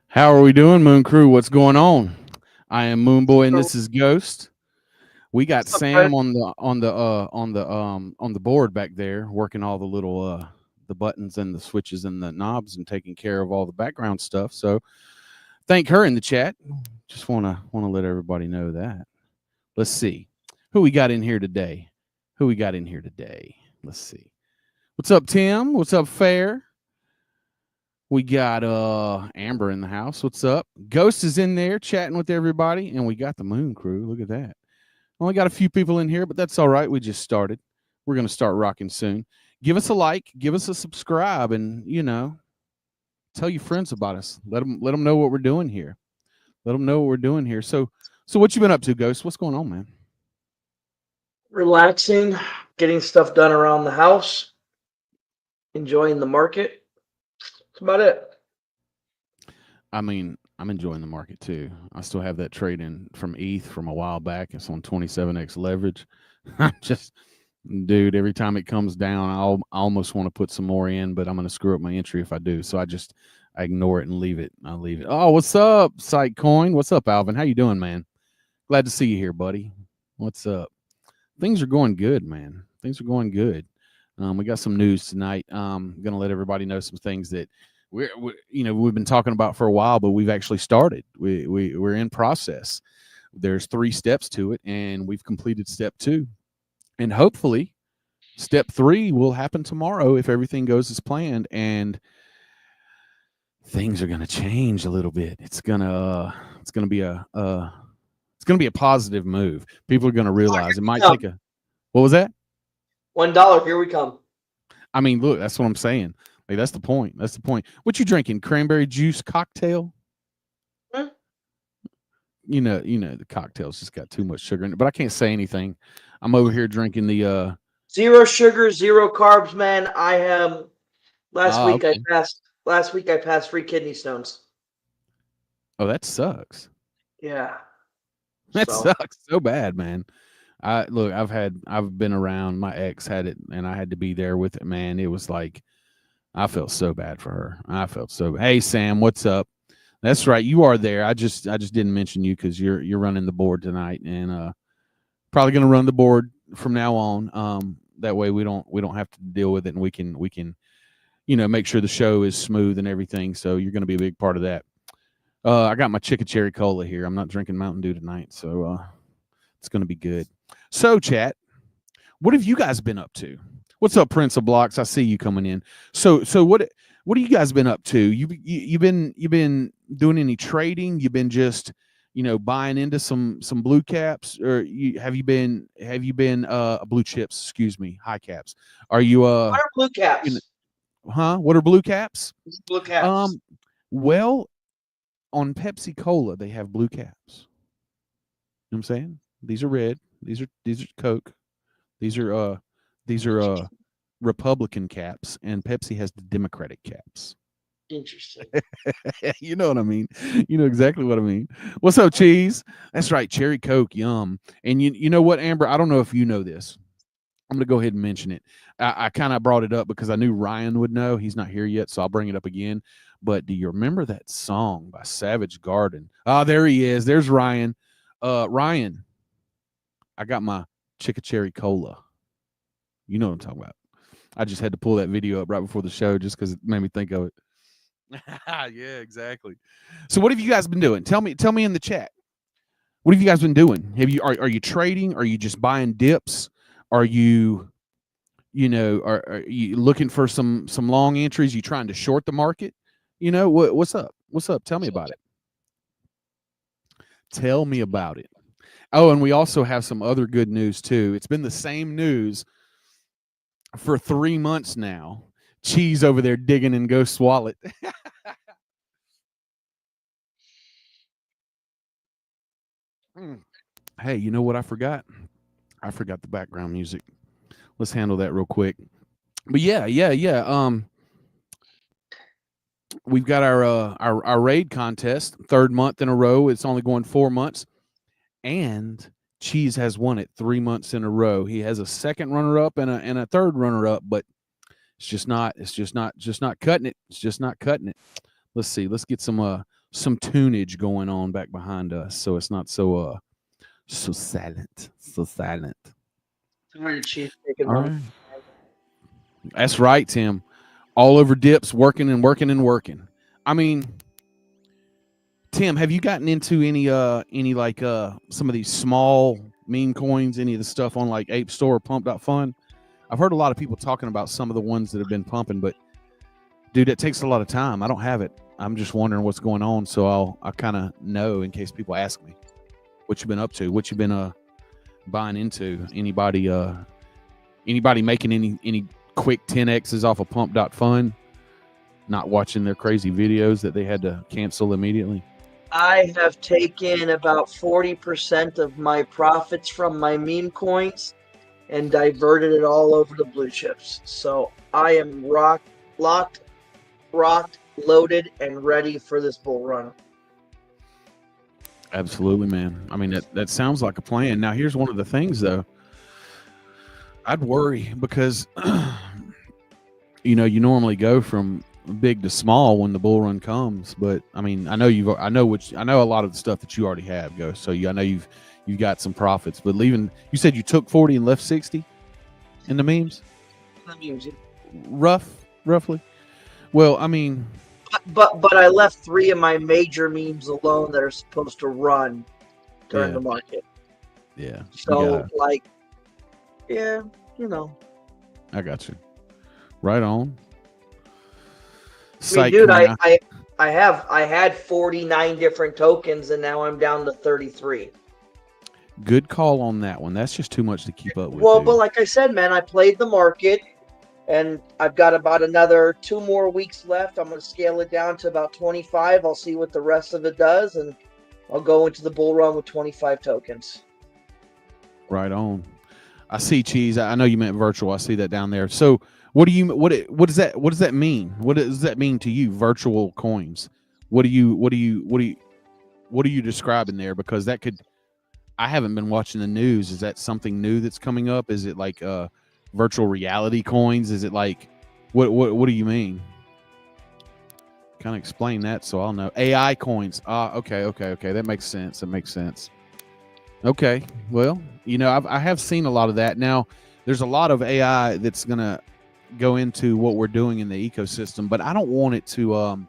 How are we doing, Moon Crew? What's going on? I am Moon Boy, and So, this is Ghost. We got what's up, Fred? Sam on the board back there, working all the little the buttons and the switches and the knobs and taking care of all the background stuff. So thank her in the chat. Just wanna let everybody know that. Let's see who we got in here today. Who we got in here today? Let's see. What's up, Tim? What's up, Fair? We got Amber in the house. What's up? Ghost is in there chatting with everybody, and we got the Moon Crew. Look at that. Only got a few people in here, but that's all right. We just started. We're gonna start rocking soon. Give us a like, give us a subscribe, and tell your friends about us. Let them know what we're doing here. Let them know what we're doing here. So what you been up to, Ghost? What's going on, man? Relaxing, getting stuff done around the house, enjoying the market. That's about it. I mean, I'm enjoying the market too. I still have that trade in from ETH from a while back. It's on 27x leverage. I'm just, dude, every time it comes down, I almost want to put some more in, but I'm going to screw up my entry if I do. So I ignore it and leave it. I leave it. Oh, what's up, Sitecoin? What's up, Alvin? How you doing, man? Glad to see you here, buddy. What's up? Things are going good, man. Things are going good. We got some news tonight. Gonna let everybody know some things that we've been talking about for a while, but we've actually started. We're in process. There's 3 steps to it, and we've completed step 2, and hopefully, step 3 will happen tomorrow if everything goes as planned. And things are gonna change a little bit. It's gonna be a positive move. People are gonna realize it might take a. What was that? $1, here we come. I mean, look, that's what I'm saying. Like, that's the point. That's the point. What you drinking? Cranberry juice cocktail? Hmm? The cocktail's just got too much sugar in it. But I can't say anything. I'm over here drinking the. Zero sugar, zero carbs, man. I have. Last week I Okay. passed. Last week I passed 3 kidney stones. Oh, that sucks. Yeah. That So sucks so bad, man. I've been around. My ex had it, and I had to be there with it. Man, it was like I felt so bad for her. I felt so. Hey, Sam, what's up? That's right. You are there. I just didn't mention you because you're running the board tonight, and probably going to run the board from now on. That way we don't have to deal with it, and we can make sure the show is smooth and everything. So you're going to be a big part of that. I got my chicken cherry cola here. I'm not drinking Mountain Dew tonight, so it's going to be good. So, chat, what have you guys been up to? What's up, Prince of Blocks? I see you coming in. So what have you guys been up to? You've been doing any trading? You've been just buying into some blue caps, or have you been blue chips? Excuse me, high caps. Are you what are blue you know, caps? huh? What are blue caps? Blue caps. Um, well, on Pepsi Cola they have blue caps. You know what I'm saying? These are red. These are Coke. These are Republican caps, and Pepsi has the Democratic caps. Interesting. You know what I mean? You know exactly what I mean. What's up, cheese? That's right, cherry Coke, yum. And you know what, Amber? I don't know if you know this. I'm gonna go ahead and mention it. I kind of brought it up because I knew Ryan would know. He's not here yet, so I'll bring it up again. But do you remember that song by Savage Garden? Oh, there he is. There's Ryan. Ryan, I got my Chicka Cherry Cola. You know what I'm talking about. I just had to pull that video up right before the show just because it made me think of it. Yeah, exactly. So what have you guys been doing? Tell me in the chat. What have you guys been doing? Are you trading? Are you just buying dips? Are you are you looking for some long entries? You trying to short the market? What's up? What's up? Tell me about it. Tell me about it. Oh, and we also have some other good news too. It's been the same news for 3 months now. Cheese over there digging in Ghost's wallet. Hey, you know what I forgot? I forgot the background music. Let's handle that real quick. But yeah. We've got our raid contest, 3rd month in a row. It's only going 4 months, and Cheese has won it 3 months in a row. He has a 2nd runner up and a 3rd runner up, but it's just not cutting it. It's just not cutting it. Let's see. Let's get some some tunage going on back behind us, so it's not so silent, so silent. Sorry, Cheese taking All my. right, that's right, Tim. All over dips, working and working and working. I mean, Tim, have you gotten into any like some of these small meme coins, any of the stuff on like Ape Store or Pump.fun? I've heard a lot of people talking about some of the ones that have been pumping, but dude, it takes a lot of time. I don't have it. I'm just wondering what's going on, so I'll kind of know in case people ask me what you've been up to, what you've been buying into. Anybody making any quick 10x's off of Pump.fun, not watching their crazy videos that they had to cancel immediately? I have taken about 40% of my profits from my meme coins and diverted it all over to blue chips. So I am locked, loaded, and ready for this bull run. Absolutely, man. I mean, that sounds like a plan. Now, here's one of the things, though. I'd worry because, you normally go from big to small when the bull run comes. But I mean, I know a lot of the stuff that you already have, Ghost. So I know you've got some profits. But you said you took 40 and left 60 in the memes. Roughly. Well, I mean, but I left 3 of my major memes alone that are supposed to run during the market. Yeah. So I got you. Right on. I mean, dude, I had 49 different tokens and now I'm down to 33. Good call on that one. That's just too much to keep up with. Well, but like I said, man, I played the market and I've got about another 2 more weeks left. I'm going to scale it down to about 25. I'll see what the rest of it does, and I'll go into the bull run with 25 tokens. Right on. I see, Cheese. I know you meant virtual. I see that down there. So what does that mean? What does that mean to you? Virtual coins. What are you describing there? Because I haven't been watching the news. Is that something new that's coming up? Is it like virtual reality coins? Is it like what do you mean? Kind of explain that so I'll know. AI coins. Okay. That makes sense. Okay. Well, I have seen a lot of that. Now, there's a lot of AI that's going to go into what we're doing in the ecosystem, but I don't want it to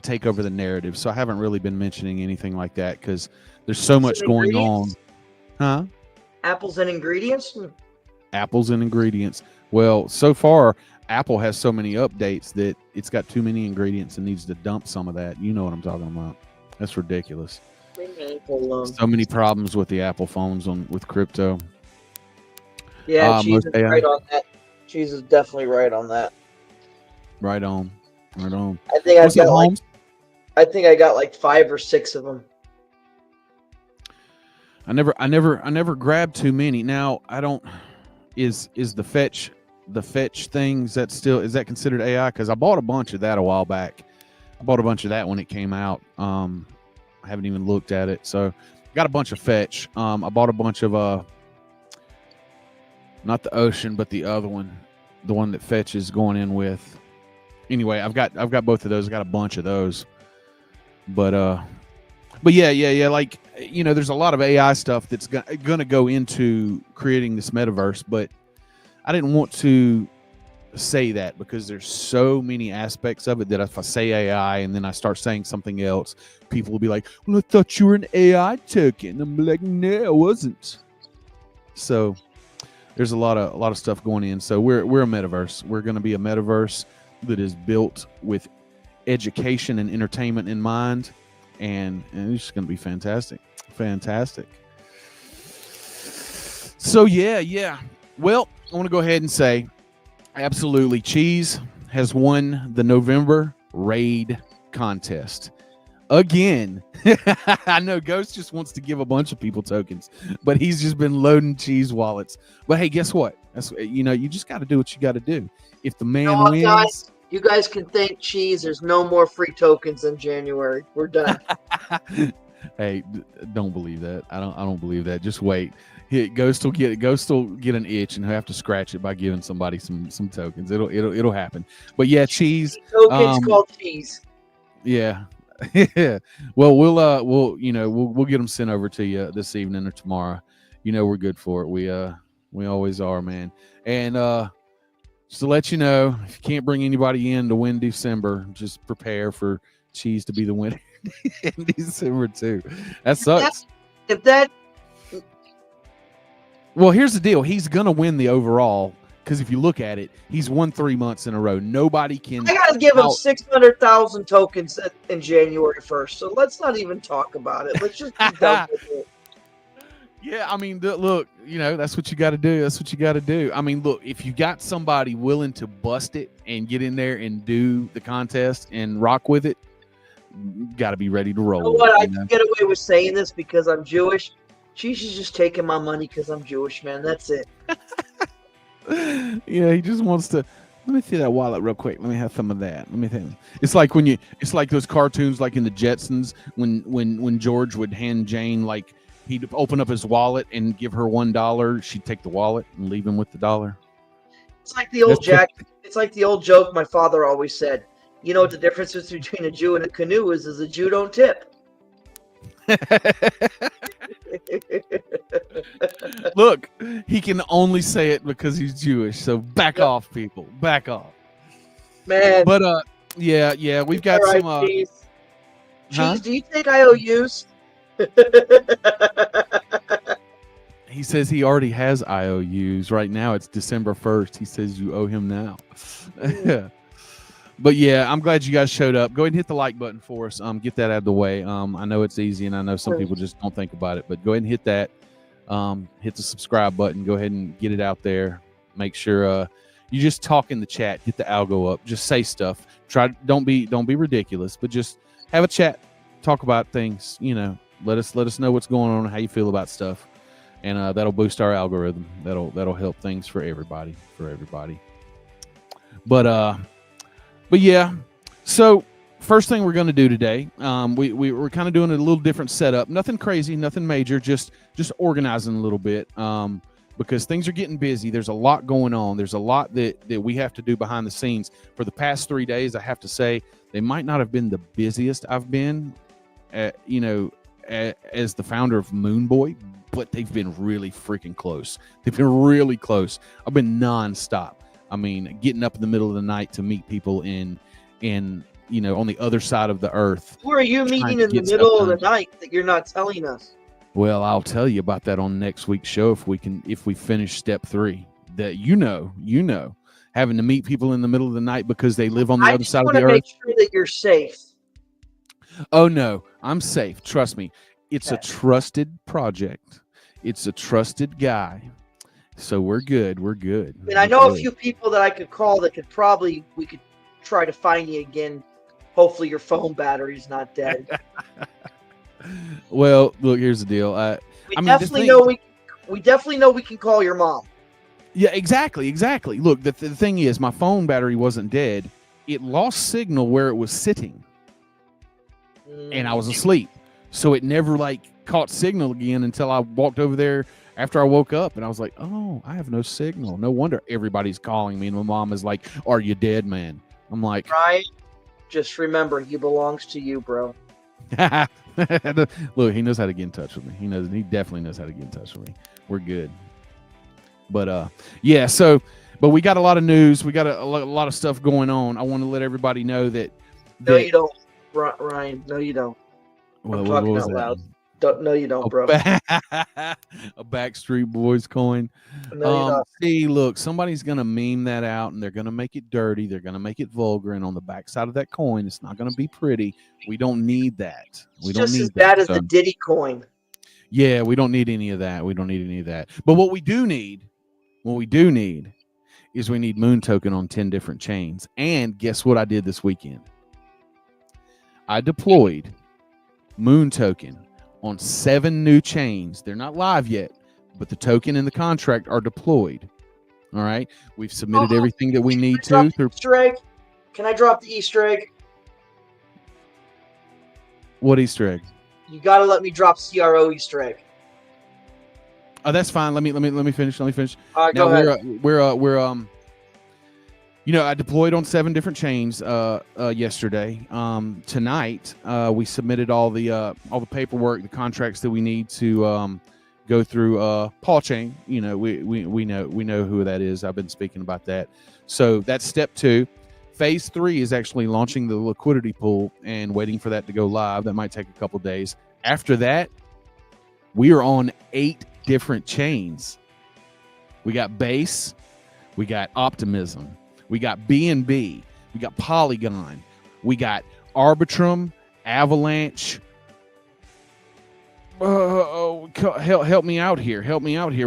take over the narrative. So I haven't really been mentioning anything like that because there's so much going on. Huh? Apples and ingredients? Apples and ingredients. Well, so far, Apple has so many updates that it's got too many ingredients and needs to dump some of that. You know what I'm talking about. That's ridiculous. So many problems with the Apple phones with crypto. Yeah, Cheese is right on that. Cheese is definitely right on that. Right on. I think I got like 5 or 6 of them. I never grabbed too many. Now I don't. Is the fetch thing, is that considered AI? Because I bought a bunch of that a while back. I bought a bunch of that when it came out. I haven't even looked at it. So got a bunch of fetch. I bought a bunch of not the ocean, but the other one, the one that fetch is going in with. Anyway, I've got both of those. I got a bunch of those. But yeah. Like, there's a lot of AI stuff that's gonna go into creating this metaverse, but I didn't want to say that because there's so many aspects of it that if I say AI and then I start saying something else, people will be like, "Well, I thought you were an AI token." I'm like, "No, I wasn't." So there's a lot of stuff going in. So we're a metaverse. We're going to be a metaverse that is built with education and entertainment in mind, and it's just going to be fantastic. So yeah. Well, I want to go ahead and say, absolutely, Cheese has won the November raid contest again. I know Ghost just wants to give a bunch of people tokens, but he's just been loading Cheese wallets. But hey, guess what? You just got to do what you got to do. If the man wins, you guys can thank Cheese. There's no more free tokens in January. We're done. Hey, don't believe that. I don't believe that. Just wait. Ghost will get an itch and have to scratch it by giving somebody some tokens. It'll happen. But yeah, Cheese. Tokens called Cheese. Yeah. Yeah. Well, we'll get them sent over to you this evening or tomorrow. We're good for it. We always are, man. And just to let you know, if you can't bring anybody in to win December, just prepare for Cheese to be the winner in December too. That If that, sucks. if that, Well, here's the deal. He's gonna win the overall because if you look at it, he's won 3 months in a row. Nobody can I gotta give him out. 600,000 tokens in January 1st. So let's not even talk about it. Let's just be done with it. Yeah, I mean, look, that's what you got to do. That's what you got to do. I mean, look, if you got somebody willing to bust it and get in there and do the contest and rock with it, got to be ready to roll. You know what? I can get away with saying this because I'm Jewish. She's just taking my money because I'm Jewish, man. That's it. Yeah, he just wants to. Let me see that wallet real quick. Let me have some of that. Let me think. It's like it's like those cartoons, like in the Jetsons, when George would hand Jane, like he'd open up his wallet and give her $1. She'd take the wallet and leave him with the dollar. It's like the old It's like the old joke my father always said. You know what the difference between a Jew and a canoe is a Jew don't tip. Look, he can only say it because he's Jewish. So back off, people. Back off. Man. But yeah, we've got some Cheese, do you take IOUs? He says he already has IOUs. Right now it's December 1st. He says you owe him now. But yeah, I'm glad you guys showed up. Go ahead and hit the like button for us. Get that out of the way. I know it's easy and I know some people just don't think about it, but go ahead and hit that. Hit the subscribe button. Go ahead and get it out there. Make sure you just talk in the chat. Get the algo up. Just say stuff. Don't be ridiculous, but just have a chat. Talk about things. Let us know what's going on, how you feel about stuff, and that'll boost our algorithm. That'll help things for everybody. But yeah. So first thing we're going to do today, we're kind of doing a little different setup. Nothing crazy, nothing major. Just organizing a little bit because things are getting busy. There's a lot going on. There's a lot that we have to do behind the scenes. For the past 3 days, I have to say they might not have been the busiest I've been, as the founder of Moonboy, but they've been really freaking close. They've been really close. I've been nonstop. I mean, getting up in the middle of the night to meet people in on the other side of the earth. Who are you meeting in the middle of the night that you're not telling us? Well, I'll tell you about that on next week's show if we finish step 3. That having to meet people in the middle of the night because they live on the other side of the earth. I just want to make sure that you're safe. Oh no, I'm safe. Trust me. It's a trusted project. It's a trusted guy. So we're good. I mean, I know a few people that I could call that we could try to find you again. Hopefully your phone battery's not dead. Well, look, here's the deal. We definitely know we can call your mom. Yeah, exactly. Look, the thing is, my phone battery wasn't dead. It lost signal where it was sitting. And I was asleep. So it never caught signal again until I walked over there after I woke up, and I was like, oh, I have no signal. No wonder everybody's calling me. And my mom is like, are you dead, man? I'm like, right. Just remember, he belongs to you, bro. Look, he knows how to get in touch with me. He definitely knows how to get in touch with me. We're good. But yeah, but we got a lot of news. We got a lot of stuff going on. I want to let everybody know that no, you don't, Ryan. No, you don't. I'm talking out loud. No, you don't, bro. A Backstreet Boys coin. No, you don't. See, look, somebody's going to meme that out, and they're going to make it dirty. They're going to make it vulgar, and on the backside of that coin, it's not going to be pretty. We don't need that. We don't need just as bad as the Diddy coin. Yeah, we don't need any of that. But what we do need is we need Moon Token on 10 different chains. And guess what I did this weekend? I deployed Moon Token on 7 new chains. They're not live yet, but the token and the contract are deployed. All right. We've submitted everything that we need to. Easter egg? Can I drop the Easter egg? What Easter egg? You got to let me drop CRO Easter egg. Oh, that's fine. Let me finish. All right, go ahead. I deployed on 7 different chains yesterday. Tonight, we submitted all the paperwork, the contracts that we need to go through Paul chain. We know who that is. I've been speaking about that. So that's step 2. Phase 3 is actually launching the liquidity pool and waiting for that to go live. That might take a couple days. After that, we are on 8 different chains. We got Base, we got Optimism, we got BNB, we got Polygon, we got Arbitrum, Avalanche. Help me out here.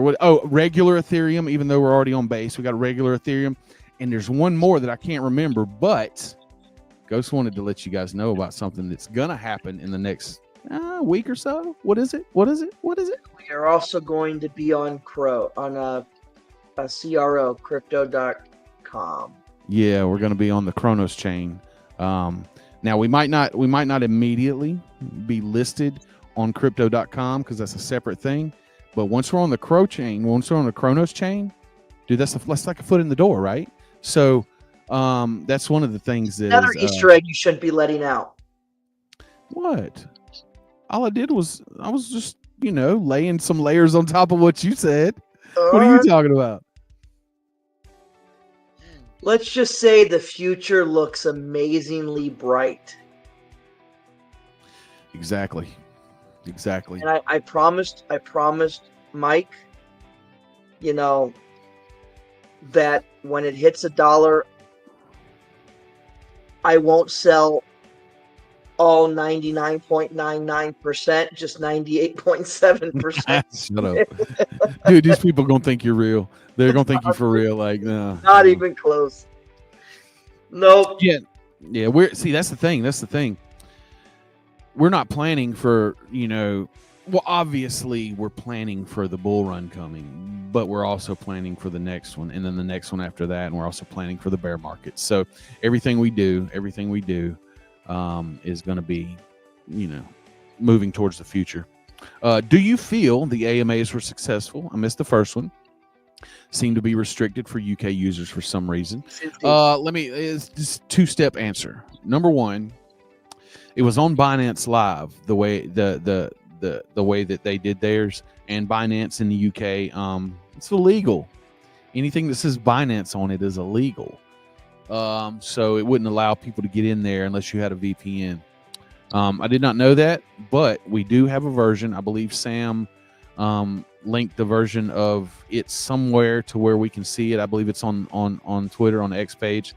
What? Oh, regular Ethereum. Even though we're already on Base, we got regular Ethereum, and there's one more that I can't remember. But Ghost wanted to let you guys know about something that's gonna happen in the next week or so. What is it? We are also going to be on a CRO, crypto.com. Yeah, we're going to be on the Kronos chain. Now we might not immediately be listed on crypto.com because that's a separate thing. But once we're on the Kronos chain, dude, that's like a foot in the door, right? So that's one of the things that another Easter egg you shouldn't be letting out. What? All I did was I was just laying some layers on top of what you said. What are you talking about? Let's just say the future looks amazingly bright. Exactly. And I promised Mike, that when it hits $1, I won't sell all 99.99%, just 98.7%. Shut up. Dude, these people are going to think you're real. They're going to think you for real. Like, no. Not even close. Nope. Yeah. That's the thing. We're not planning for, well, obviously we're planning for the bull run coming, but we're also planning for the next one and then the next one after that. And we're also planning for the bear market. So everything we do is going to be, moving towards the future. Do you feel the AMAs were successful? I missed the first one. Seem to be restricted for UK users for some reason. It's just 2-step answer. Number 1, it was on Binance Live, the way the way that they did theirs, and Binance in the UK, it's illegal. Anything that says Binance on it is illegal. So it wouldn't allow people to get in there unless you had a VPN. I did not know that, but we do have a version. I believe Sam linked the version of it somewhere to where we can see it. I believe it's on Twitter, on the X page,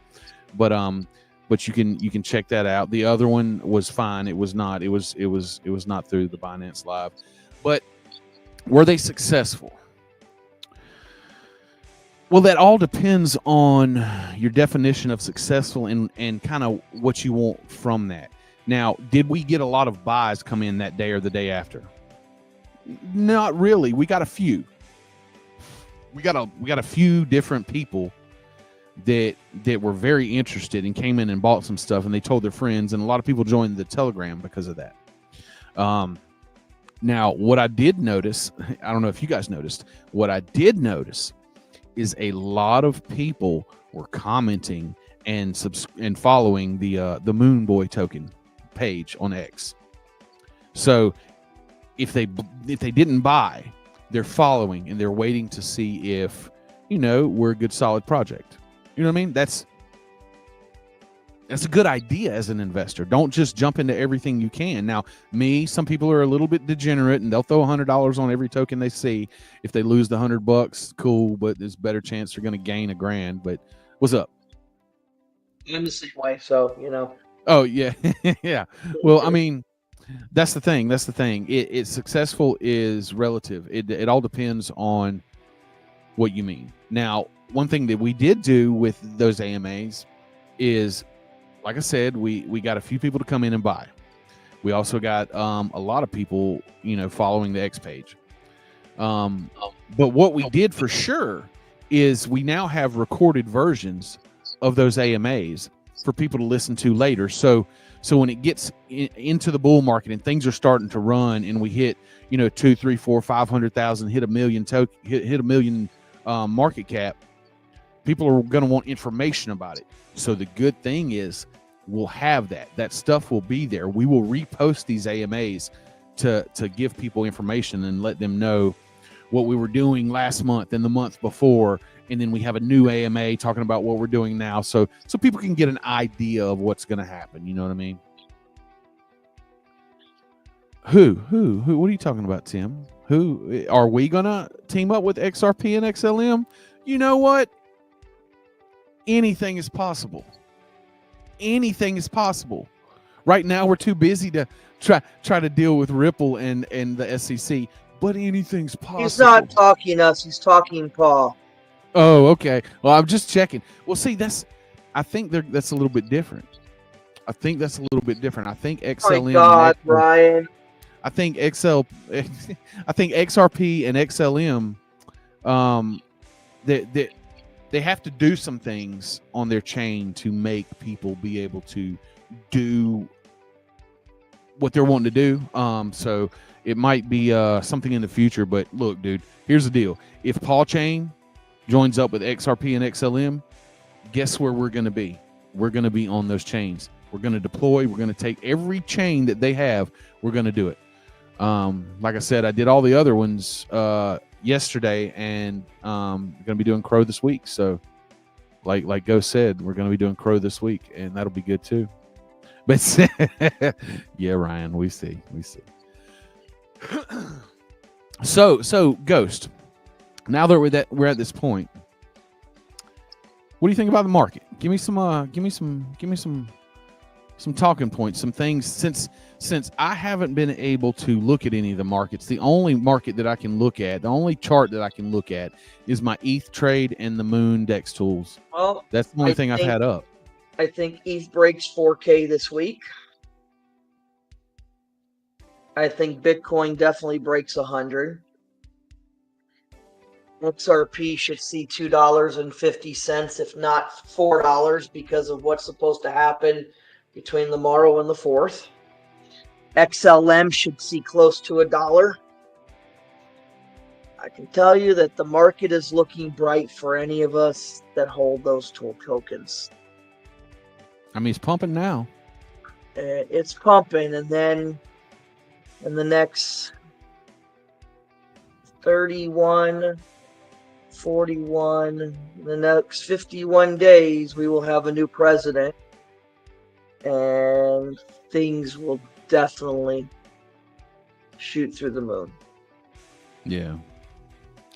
but you can check that out. The other one was fine. It was not through the Binance Live. But were they successful? Well, that all depends on your definition of successful and kind of what you want from that. Now, did we get a lot of buys come in that day or the day after? Not really. We got a few. We got a few different people that were very interested and came in and bought some stuff, and they told their friends, and a lot of people joined the Telegram because of that. Now, what I did notice, I don't know if you guys noticed, what I did notice is a lot of people were commenting and following the Moon Boy token page on X. So if they didn't buy, they're following and they're waiting to see if we're a good solid project. You know what I mean? That's a good idea as an investor. Don't just jump into everything you can. Now, some people are a little bit degenerate and they'll throw $100 on every token they see. If they lose the $100, cool, but there's a better chance they're going to gain $1,000. But what's up? I'm the same way, so Oh yeah, yeah. Well, I mean, that's the thing. It's successful is relative. It all depends on what you mean. Now, one thing that we did do with those AMAs is, like I said, we got a few people to come in and buy. We also got a lot of people, following the X page. But what we did for sure is we now have recorded versions of those AMAs for people to listen to later. So when it gets into the bull market and things are starting to run and we hit, 2, 3, 4, 500,000, hit a million market cap, People are going to want information about it. So the good thing is we'll have that. That stuff will be there. We will repost these AMAs to give people information and let them know what we were doing last month and the month before. And then we have a new AMA talking about what we're doing now. So people can get an idea of what's going to happen. You know what I mean? Who? What are you talking about, Tim? Who are we going to team up with XRP and XLM? You know what? Anything is possible. Anything is possible. Right now, we're too busy to try to deal with Ripple and the SEC, but anything's possible. He's not talking us. He's talking Paul. Oh, okay. Well, I'm just checking. Well, see, I think that's a little bit different. I think XLM. Oh my God, Brian. I think XRP and XLM, they have to do some things on their chain to make people be able to do what they're wanting to do. So it might be something in the future. But look, dude, here's the deal. If Paul Chain joins up with XRP and XLM, guess where we're going to be? We're going to be on those chains. We're going to deploy. We're going to take every chain that they have. We're going to do it. Like I said, I did all the other ones yesterday, and going to be doing Crow this week. So like Ghost said, we're going to be doing Crow this week, and that'll be good too. But yeah, Ryan, we see. So Ghost, now that we're at this point, what do you think about the market? Give me some talking points, some things. Since I haven't been able to look at any of the markets, the only market that I can look at, the only chart that I can look at, is my ETH trade and the Moon Dex tools. Well, that's the only thing I've had up. I think ETH breaks 4K this week. I think Bitcoin definitely breaks 100. XRP should see $2.50, if not $4, because of what's supposed to happen between tomorrow and the 4th. XLM should see close to $1. I can tell you that the market is looking bright for any of us that hold those tokens. I mean, it's pumping now. It's pumping, and then in the next 31, 41, the next 51 days, we will have a new president, and things will definitely shoot through the moon. Yeah,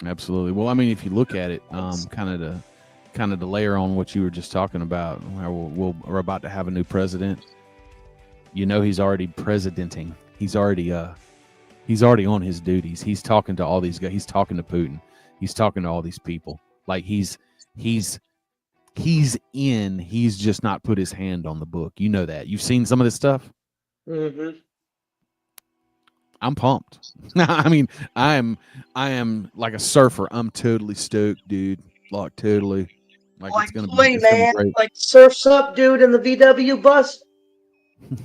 absolutely. Well, I mean, if you look at it, kind of to layer on what you were just talking about, we're about to have a new president. You know, he's already presidenting. He's already on his duties. He's talking to all these guys. He's talking to Putin. He's talking to all these people. Like he's in. He's just not put his hand on the book. You know that. You've seen some of this stuff. Mm-hmm. I'm pumped. I mean, I am like a surfer. I'm totally stoked, dude. Like totally. Like it's gonna be great. Like surfs up, dude, in the VW bus.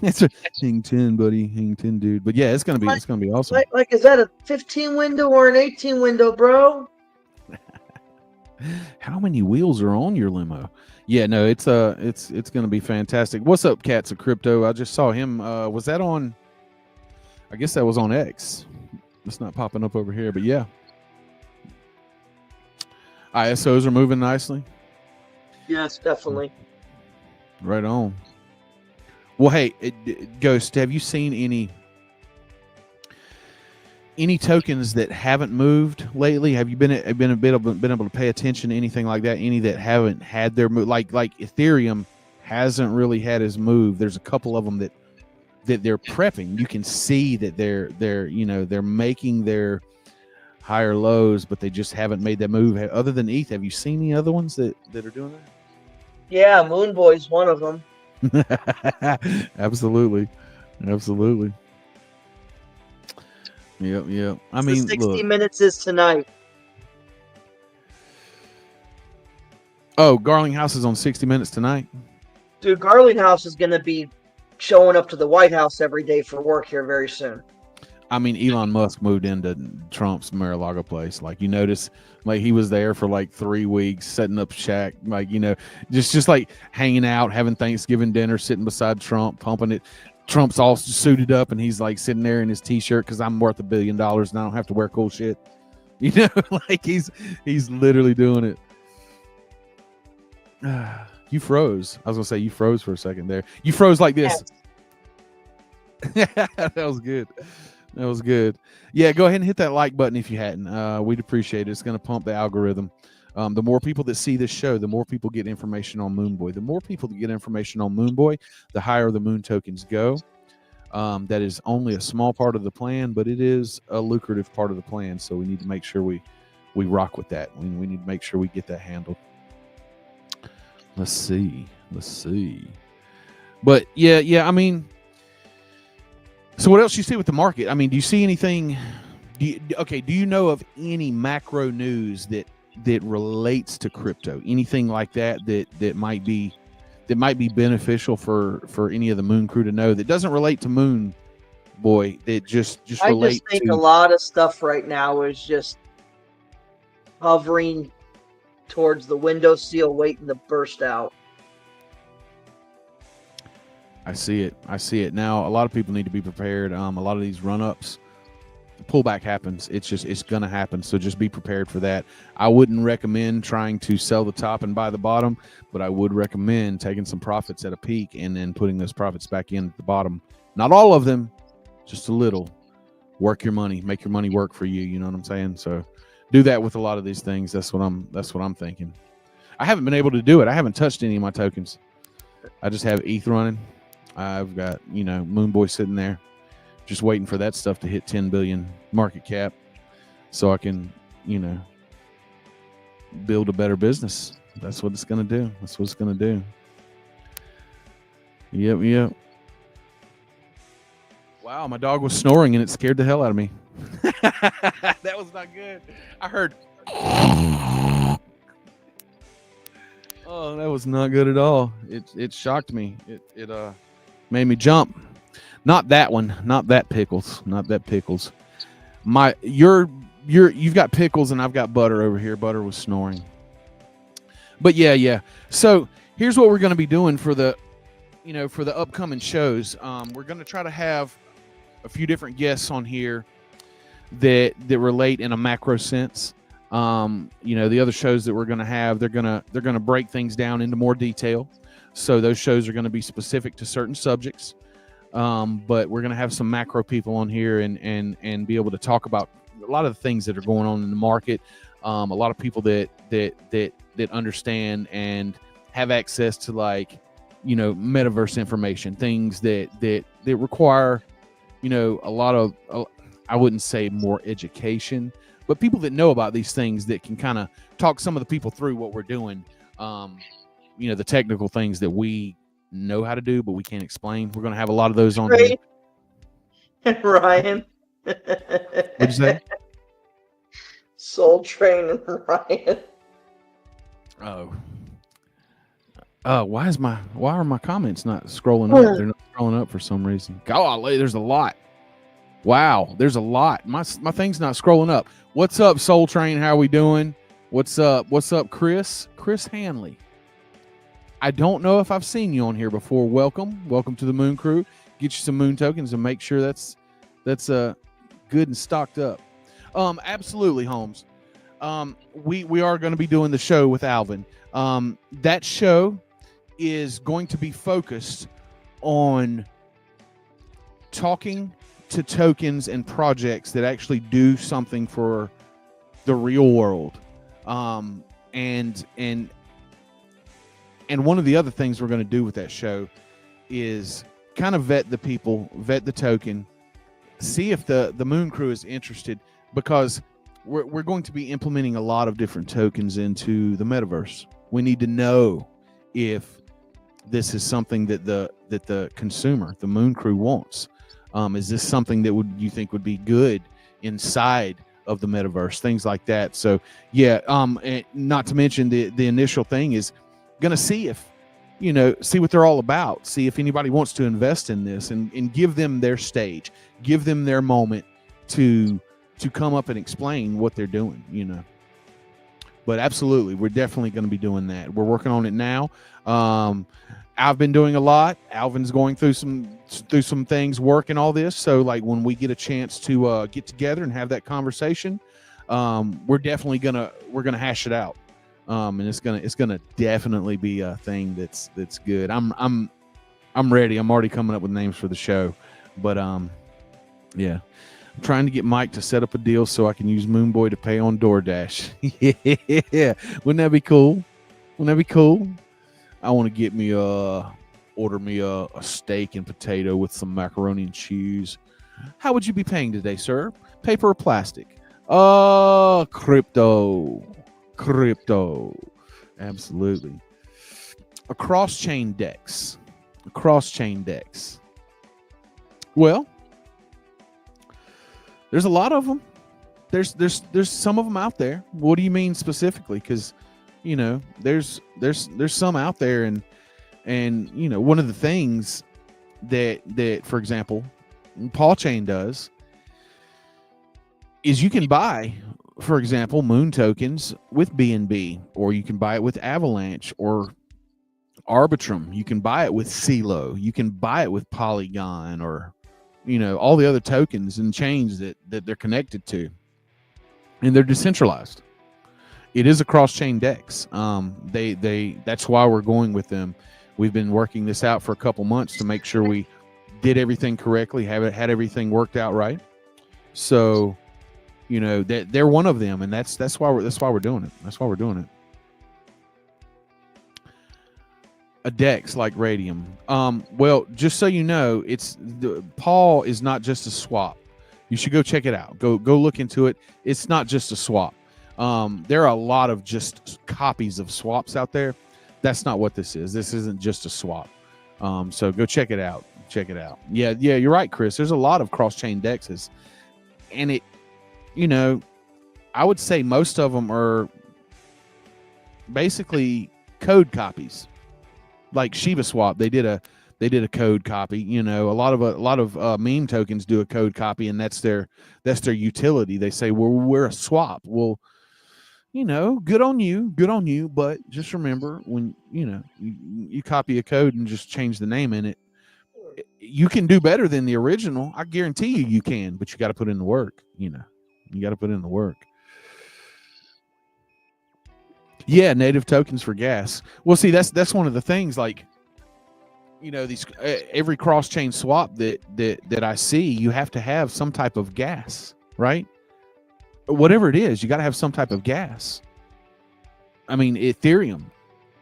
It's a hang 10, buddy. Hang 10, dude. But yeah, it's gonna be awesome. Like is that a 15 window or an 18 window, bro? How many wheels are on your limo? Yeah, no, it's gonna be fantastic. What's up, Cats of Crypto? I just saw him. Was that on? I guess that was on X. It's not popping up over here, but yeah. ISOs are moving nicely. Yes, definitely. Right on. Well, hey, Ghost, have you seen any tokens that haven't moved lately? Have you been able to pay attention to anything like that? Any that haven't had their move? Like Ethereum hasn't really had his move. There's a couple of them that they're prepping. You can see that they're making their higher lows, but they just haven't made that move. Other than ETH, have you seen any other ones that are doing that? Yeah, Moonboy's one of them. Absolutely. Yep. I mean, 60 minutes is tonight. Oh, Garlinghouse is on 60 Minutes tonight. Dude, Garlinghouse is going to be showing up to the White House every day for work here very soon. I mean, Elon Musk moved into Trump's Mar-a-Lago place. Like, you notice, like, he was there for like 3 weeks, setting up shack, like, just like hanging out, having Thanksgiving dinner, sitting beside Trump, pumping it. Trump's all suited up, and he's like sitting there in his t-shirt because I'm worth $1 billion and I don't have to wear cool shit. Like he's literally doing it. You froze. I was gonna say you froze for a second there. You froze like this. Yes. That was good. That was good. Yeah, go ahead and hit that like button if you hadn't. We'd appreciate it. It's going to pump the algorithm. The more people that see this show, the more people get information on Moonboy. The more people that get information on Moonboy, the higher the moon tokens go. That is only a small part of the plan, but it is a lucrative part of the plan. So we need to make sure we rock with that. We need to make sure we get that handled. Let's see. But yeah. I mean, so what else do you see with the market? I mean, do you see anything? Do you know of any macro news that relates to crypto? Anything like that might be beneficial for any of the Moon Crew to know that doesn't relate to Moon Boy? That just I relate just think to a lot of stuff right now is just hovering towards the windowsill, waiting to burst out. I see it now. A lot of people need to be prepared. A lot of these run-ups, the pullback happens. It's gonna happen. So just be prepared for that. I wouldn't recommend trying to sell the top and buy the bottom, but I would recommend taking some profits at a peak and then putting those profits back in at the bottom. Not all of them, just a little. Work your money, make your money work for you. You know what I'm saying? So do that with a lot of these things. That's what I'm thinking. I haven't been able to do it. I haven't touched any of my tokens. I just have ETH running. I've got, Moonboy sitting there just waiting for that stuff to hit 10 billion market cap so I can, build a better business. That's what it's going to do. Yep. Wow, my dog was snoring and it scared the hell out of me. That was not good. I heard. Oh, that was not good at all. It shocked me. It made me jump. Not that one. Not that pickles. You've got pickles and I've got butter over here. Butter was snoring. But yeah. So here's what we're going to be doing for the upcoming shows. We're going to try to have a few different guests on here that relate in a macro sense. The other shows that we're going to have, they're going to break things down into more detail. So those shows are going to be specific to certain subjects. But we're going to have some macro people on here and be able to talk about a lot of the things that are going on in the market. A lot of people that understand and have access to metaverse information, things that require, a lot of, I wouldn't say more education, but people that know about these things that can kind of talk some of the people through what we're doing. The technical things that we know how to do, but we can't explain. We're going to have a lot of those on here. Ryan. What'd you say? Soul Train and Ryan. Why are my comments not scrolling up? They're not scrolling up for some reason. Golly, there's a lot. Wow, there's a lot. My thing's not scrolling up. What's up, Soul Train? How are we doing? What's up, Chris? Chris Hanley. I don't know if I've seen you on here before. Welcome to the Moon Crew. Get you some moon tokens and make sure that's good and stocked up. Absolutely, Holmes. We are going to be doing the show with Alvin. That show is going to be focused on talking to tokens and projects that actually do something for the real world. And one of the other things we're going to do with that show is kind of vet the people, vet the token, see if the Moon Crew is interested, because we're going to be implementing a lot of different tokens into the metaverse. We need to know if this is something that the consumer, the Moon Crew, wants. Is this something that you think would be good inside of the metaverse? Things like that. So yeah, and not to mention the initial thing is going to see if, see what they're all about, see if anybody wants to invest in this and give them their stage, give them their moment to come up and explain what they're doing, But absolutely, we're definitely going to be doing that. We're working on it now. I've been doing a lot. Alvin's going through some things, working all this. So like when we get a chance to get together and have that conversation, we're definitely we're gonna hash it out. And it's gonna definitely be a thing that's good. I'm ready. I'm already coming up with names for the show, but yeah. I'm trying to get Mike to set up a deal so I can use Moonboy to pay on DoorDash. Yeah, wouldn't that be cool? I want to get me order me a steak and potato with some macaroni and cheese. How would you be paying today, sir? Paper or plastic? Crypto. Absolutely. A cross-chain DEX. Well, there's a lot of them. There's some of them out there. What do you mean specifically? Because there's some out there, and one of the things that for example Paul Chain does is you can buy, for example, moon tokens with BNB, or you can buy it with Avalanche or Arbitrum. You can buy it with CeeLo. You can buy it with Polygon, or all the other tokens and chains that they're connected to, and they're decentralized. It is a cross-chain DEX. That's why we're going with them. We've been working this out for a couple months to make sure we did everything correctly, had everything worked out right. So, that they're one of them, and that's why we're doing it. That's why we're doing it. A DEX like Radium. Well, just so you know, Paul is not just a swap. You should go check it out. Go look into it. It's not just a swap. There are a lot of just copies of swaps out there. That's not what this is. This isn't just a swap. So go check it out. Yeah, you're right, Chris. There's a lot of cross-chain DEXs, and I would say most of them are basically code copies. Like Shiba Swap, they did a code copy. A lot of meme tokens do a code copy, and that's their utility. They say, well, we're a swap. Well, good on you. But just remember, when you copy a code and just change the name in it, you can do better than the original. I guarantee you can, but you got to put in the work. You got to put in the work. Yeah, native tokens for gas. Well, see, that's one of the things. Like, these every cross chain swap that I see, you have to have some type of gas, right? Whatever it is, you got to have some type of gas. I mean, Ethereum,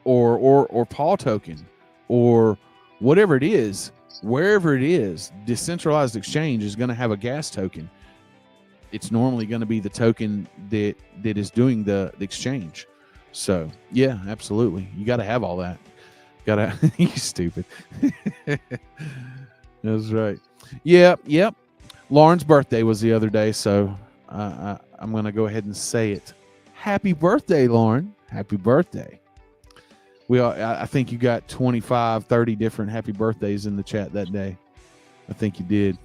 or Paul token, or whatever it is, wherever it is, decentralized exchange is going to have a gas token. It's normally going to be the token that is doing the exchange. So yeah, absolutely. You got to have all that. You stupid. That's right. Yep. Lauren's birthday was the other day, so I'm going to go ahead and say it. Happy birthday, Lauren. Happy birthday. I think you got 25, 30 different happy birthdays in the chat that day. I think you did.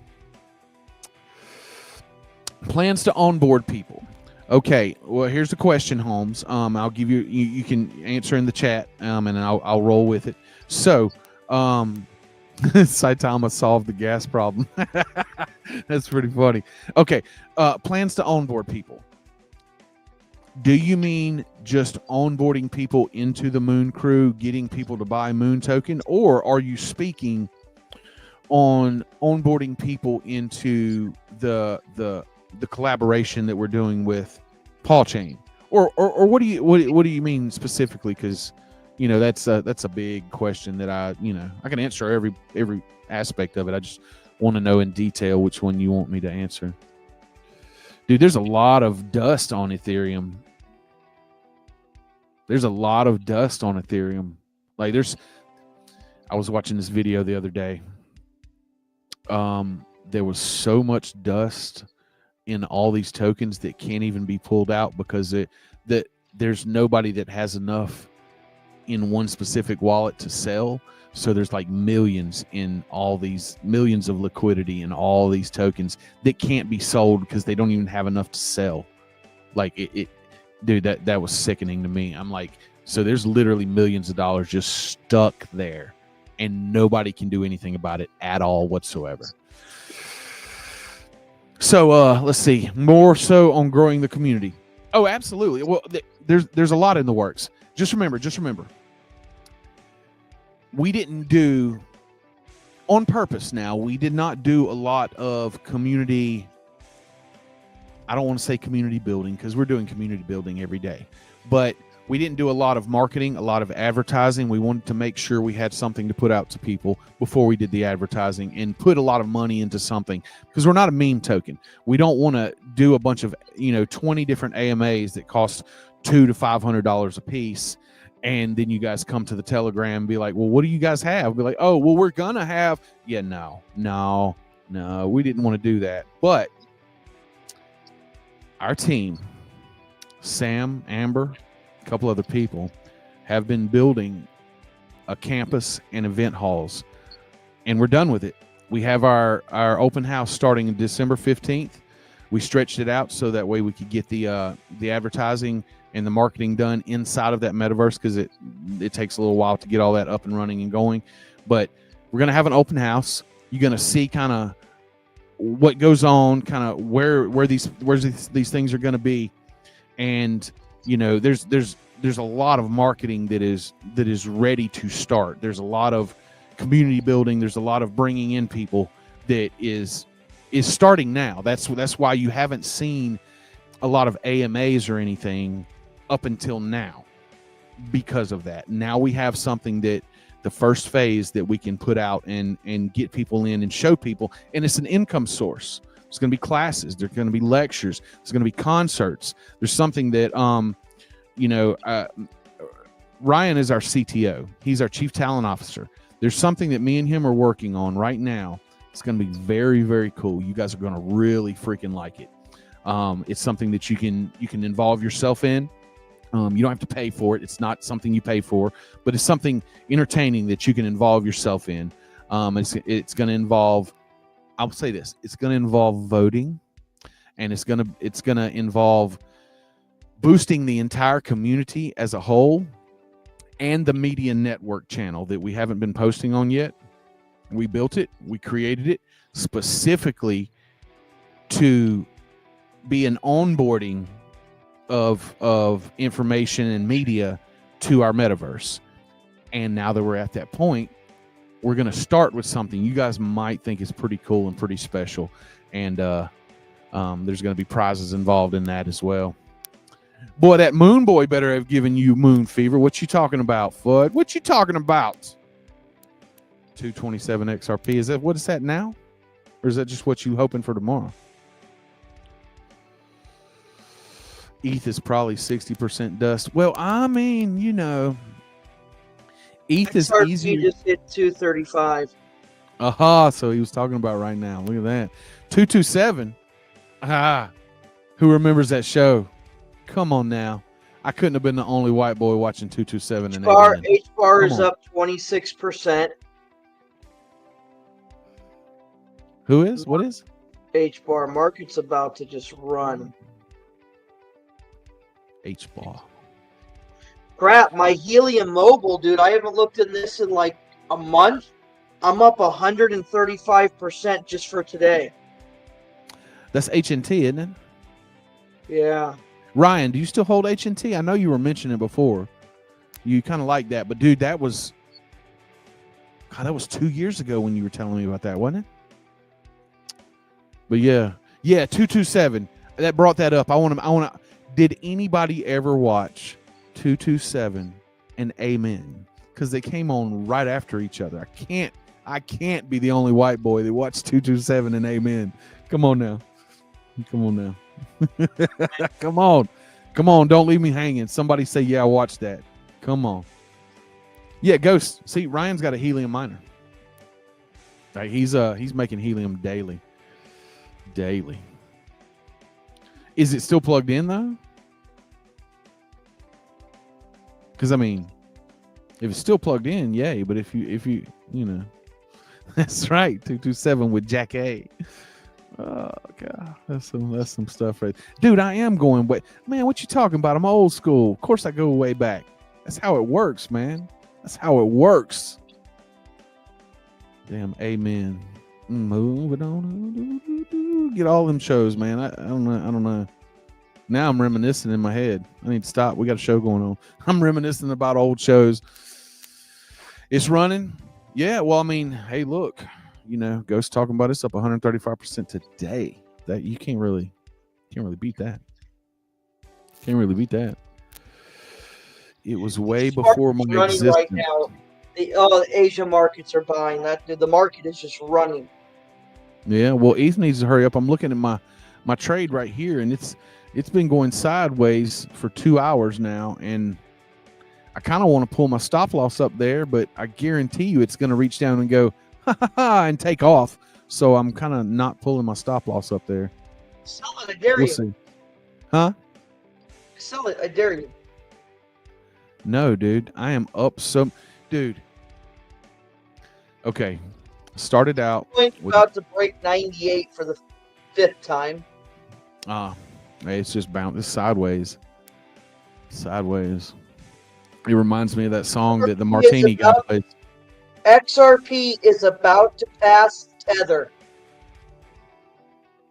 Plans to onboard people. Okay, well, here's the question, Holmes. I'll give you can answer in the chat, and I'll roll with it. So, Saitama solved the gas problem. That's pretty funny. Okay, plans to onboard people. Do you mean just onboarding people into the Moon Crew, getting people to buy Moon token, or are you speaking on onboarding people into the collaboration that we're doing with Paul Chain, or what do you mean specifically? Because that's a big question that I can answer every aspect of it. I just want to know in detail which one you want me to answer. Dude, there's a lot of dust on Ethereum. Like I was watching this video the other day. There was so much dust in all these tokens that can't even be pulled out because that there's nobody that has enough in one specific wallet to sell. So there's like millions in all these millions of liquidity in all these tokens that can't be sold because they don't even have enough to sell. Like it dude, that was sickening to me. I'm like, so there's literally millions of dollars just stuck there and nobody can do anything about it at all whatsoever. So let's see, more so on growing the community. Oh, absolutely. Well, there's a lot in the works. Just remember, we didn't do on purpose. Now, we did not do a lot of community. I don't want to say community building because we're doing community building every day, but we didn't do a lot of marketing, a lot of advertising. We wanted to make sure we had something to put out to people before we did the advertising and put a lot of money into something because we're not a meme token. We don't want to do a bunch of, 20 different AMAs that cost $200 to $500 a piece. And then you guys come to the Telegram and be like, well, what do you guys have? Be like, oh, well, we're going to have, no, we didn't want to do that. But our team, Sam, Amber, a couple other people, have been building a campus and event halls, and we're done with it. We have our open house starting in December 15th. We stretched it out so that way we could get the advertising and the marketing done inside of that metaverse because it takes a little while to get all that up and running and going. But we're going to have an open house. You're going to see kind of what goes on, kind of where these things are going to be. And, there's a lot of marketing that is ready to start. There's a lot of community building. There's a lot of bringing in people that is starting now. That's why you haven't seen a lot of AMAs or anything up until now because of that. Now we have something that the first phase that we can put out and get people in and show people, and it's an income source. There's going to be classes, there's going to be lectures, there's going to be concerts. There's something that Ryan is our CTO. He's our chief talent officer. There's something that me and him are working on right now. It's going to be very, very cool. You guys are going to really freaking like it. It's something that you can involve yourself in. You don't have to pay for it. It's not something you pay for, but it's something entertaining that you can involve yourself in. It's going to involve, I'll say this, it's going to involve voting, and it's going to involve boosting the entire community as a whole and the media network channel that we haven't been posting on yet. We built it, we created it specifically to be an onboarding of information and media to our metaverse. And now that we're at that point, we're going to start with something you guys might think is pretty cool and pretty special. And there's going to be prizes involved in that as well. Boy, that Moon Boy better have given you moon fever. What you talking about, Fudd? What you talking about? 227 XRP. What is that now? Or is that just what you hoping for tomorrow? ETH is probably 60% dust. Well, I mean, ETH is easier. Just hit 235. Aha, so he was talking about right now. Look at that. 227. Aha. Who remembers that show? Come on now. I couldn't have been the only white boy watching 227 and H-bar is up 26%. Who is? What is? H-bar market's about to just run. H-bar. Crap, my Helium Mobile, dude. I haven't looked in this in like a month. I'm up 135% just for today. That's HNT, isn't it? Yeah. Ryan, do you still hold HNT? I know you were mentioning it before. You kind of like that, but dude, that was 2 years ago when you were telling me about that, wasn't it? But yeah, 227. That brought that up. I want to. Did anybody ever watch 227 and Amen? Because they came on right after each other. I can't be the only white boy that watched 227 and Amen. Come on now. Come on. Don't leave me hanging. Somebody say, yeah, I watched that. Come on. Yeah, Ghost. See, Ryan's got a helium miner. Like he's making helium daily. Is it still plugged in though? Because I mean, If it's still plugged in, yay. But if you that's right, 227 with Jack A. Oh god, that's some stuff, right, dude. I am going way, man. What you talking about? I'm old school. Of course, I go way back. That's how it works, man. That's how it works. Damn, amen. Moving on. Get all them shows, man. I don't know. I don't know. Now I'm reminiscing in my head. I need to stop. We got a show going on. I'm reminiscing about old shows. It's running. Yeah. Well, I mean, hey, look. Ghost talking about it's up 135% today. That you can't really beat that. Can't really beat that. It was way before my existence. Right now. The Asia markets are buying that. The market is just running. Yeah. Well, Ethan needs to hurry up. I'm looking at my trade right here, and it's been going sideways for 2 hours now, and I kind of want to pull my stop loss up there, but I guarantee you it's going to reach down and go and take off. So I'm kind of not pulling my stop loss up there. Sell it, I dare you. We'll see. Huh? Sell it, I dare you. No, dude. I am up some. Dude. Okay. Started out. About to break 98 for the 5th time. It's just bounced. It's sideways. Sideways. It reminds me of that song that the Martini guy plays. XRP is about to pass Tether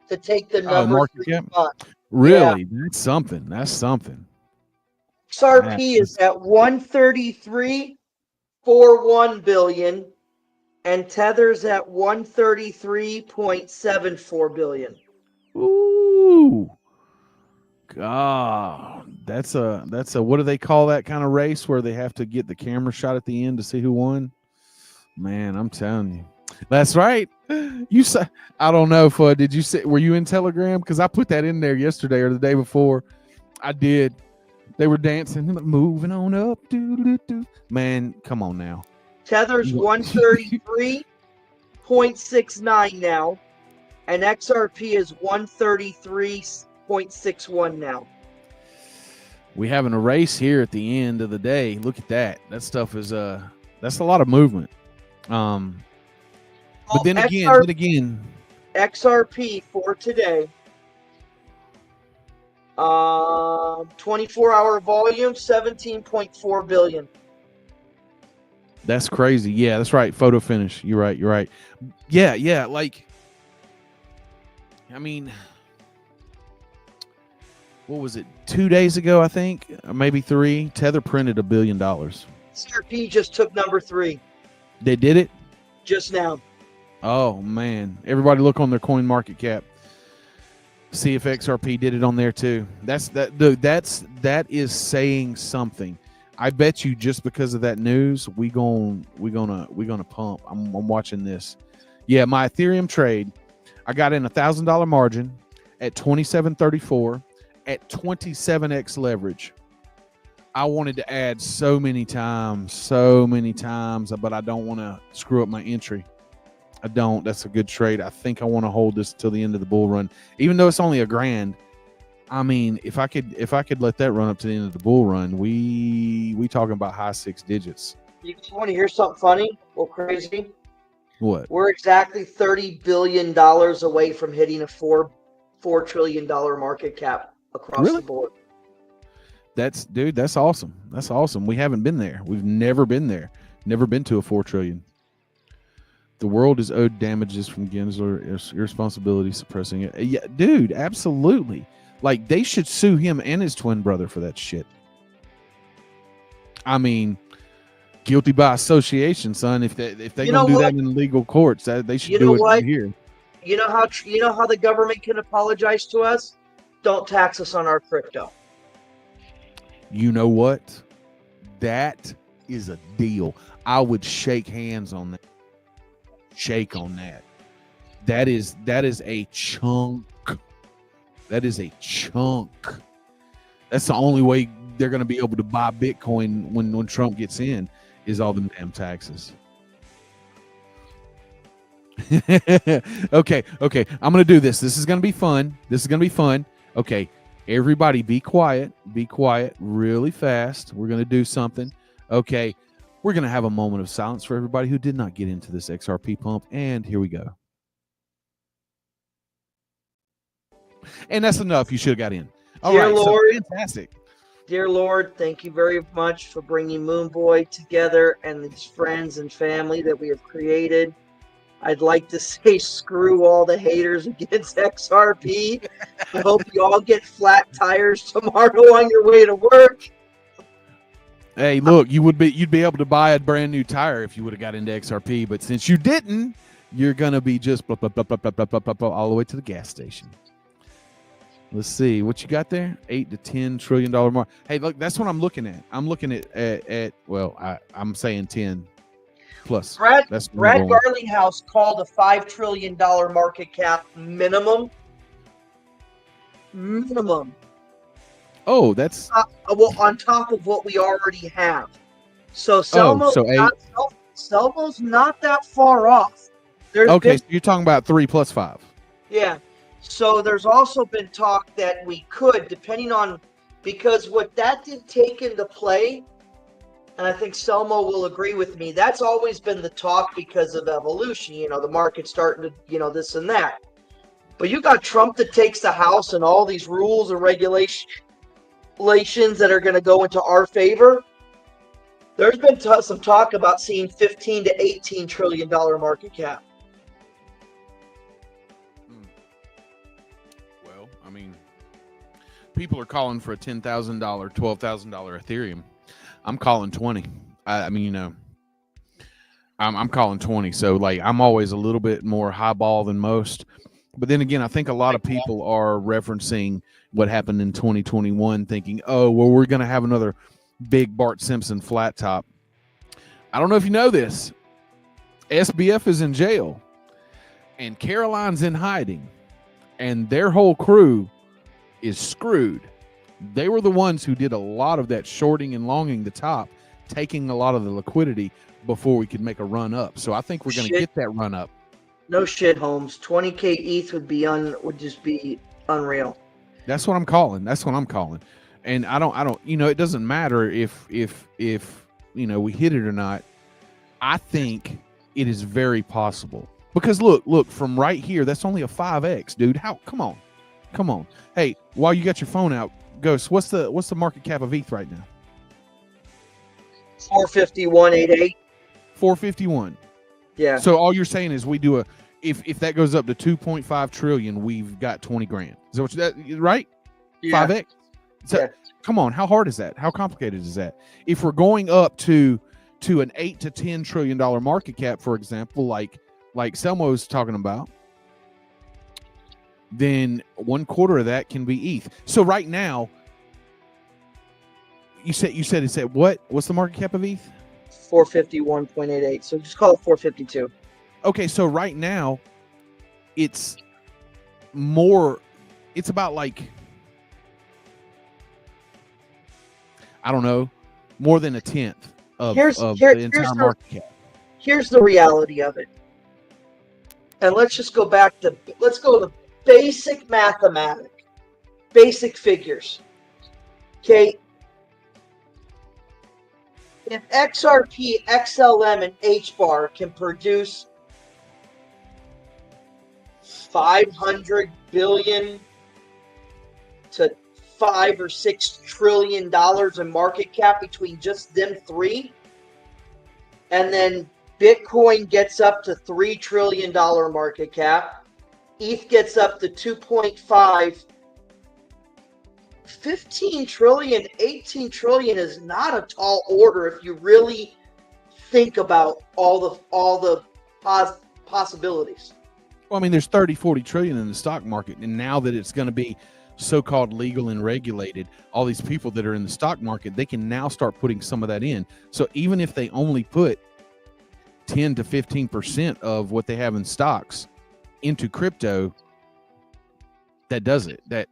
to take the number 3 spot. Really? Yeah. That's something. That's something. XRP is at 133.41 billion, and Tether's at 133.74 billion. Ooh. God, that's a what do they call that kind of race where they have to get the camera shot at the end to see who won? Man, I'm telling you, that's right. You said, I don't know, Fudd. Did you say, were you in Telegram? Because I put that in there yesterday or the day before. I did. They were dancing, moving on up. Man, come on now. Tether's 133.69 now, and XRP is 133.61 now. We having a race here at the end of the day. Look at that. That stuff is that's a lot of movement. But then again, XRP for today. 24-hour volume, 17.4 billion. That's crazy. Yeah, that's right. Photo finish. You're right. Yeah. Like, I mean, what was it? 2 days ago, I think, or maybe 3. Tether printed $1 billion. XRP just took number 3. They did it just now. Oh man! Everybody look on their coin market cap. See if XRP did it on there too. That is saying something. I bet you just because of that news, we gonna pump. I'm watching this. Yeah, my Ethereum trade, I got in $1,000 margin at 27.34 at 27x leverage. I wanted to add so many times, but I don't want to screw up my entry. I don't. That's a good trade. I think I want to hold this till the end of the bull run, even though it's only $1,000. I mean, if I could let that run up to the end of the bull run, we talking about high 6 digits. You want to hear something funny or crazy? What? We're exactly $30 billion away from hitting a $4 trillion market cap across the board. That's awesome. That's awesome. We haven't been there. We've never been there. Never been to a 4 trillion. The world is owed damages from Gensler irresponsibility suppressing it. Yeah, dude, absolutely. Like, they should sue him and his twin brother for that shit. I mean, guilty by association, son. If they gonna do that in legal courts, they should do it right here. You know how the government can apologize to us? Don't tax us on our crypto. You know what? That is a deal. I would shake hands on that. Shake on that. That is a chunk. That is a chunk. That's the only way they're going to be able to buy Bitcoin when Trump gets in, is all them damn taxes. Okay. I'm going to do this. This is going to be fun. Okay. Everybody be quiet really fast. We're going to do something. Okay. We're going to have a moment of silence for everybody who did not get into this XRP pump. And here we go. And that's enough. You should have got in. All Dear right. Lord, So fantastic. Dear Lord, thank you very much for bringing Moonboy together and his friends and family that we have created. I'd like to say screw all the haters against XRP. I hope you all get flat tires tomorrow on your way to work. Hey, look, you'd be able to buy a brand new tire if you would have got into XRP, but since you didn't, you're gonna be just blah, blah, blah, blah, blah, blah, blah, blah, all the way to the gas station. Let's see what you got there. $8 to $10 trillion mark. Hey, look, that's what I'm looking at. I'm looking at well, I'm saying 10 plus. Brad going. Garlinghouse called a $5 trillion market cap minimum. Oh, that's well, on top of what we already have. So so Selmo's not that far off. So you're talking about 3 plus 5. Yeah. So there's also been talk that we could, depending on, because what that did take into play, and I think Selmo will agree with me, that's always been the talk because of evolution, the market starting to, this and that. But you got Trump that takes the House and all these rules and regulations that are going to go into our favor. There's been some talk about seeing $15 to $18 trillion market cap. Well, I mean, people are calling for a $10,000, $12,000 Ethereum. I'm calling 20. I'm calling 20. So like, I'm always a little bit more highball than most. But then again, I think a lot of people are referencing what happened in 2021, thinking, oh, well, we're going to have another big Bart Simpson flat top. I don't know if you know this. SBF is in jail and Caroline's in hiding and their whole crew is screwed. They were the ones who did a lot of that shorting and longing the top, taking a lot of the liquidity before we could make a run up. So I think we're going to get that run up. No shit, Holmes. 20K ETH would just be unreal. That's what I'm calling. And I don't, it doesn't matter if we hit it or not. I think it is very possible because look from right here, that's only a 5x, dude. Come on. Hey, while you got your phone out, Ghost, what's the market cap of ETH right now? 451.88. 451. Yeah. So all you're saying is we do if that goes up to 2.5 trillion, we've got 20 grand. Is that right? Yeah. 5x. So come on, how hard is that? How complicated is that? If we're going up to an $8 to $10 trillion market cap, for example, like Selmo's talking about, then 1/4 of that can be ETH. So right now, you said it's at what? What's the market cap of ETH? 451.88. So just call it 452. Okay, so right now, it's about like, I don't know, more than a tenth of the entire market cap. Here's the reality of it. And let's go to basic mathematics, basic figures. Okay. If XRP, XLM, and HBAR can produce 500 billion to $5 or $6 trillion in market cap between just them three, and then Bitcoin gets up to $3 trillion market cap, ETH gets up to 2.5, 15 trillion, 18 trillion is not a tall order if you really think about all the possibilities. Well, I mean, there's 30, 40 trillion in the stock market. And now that it's going to be so-called legal and regulated, all these people that are in the stock market, they can now start putting some of that in. So even if they only put 10 to 15% of what they have in stocks into crypto, that does it. That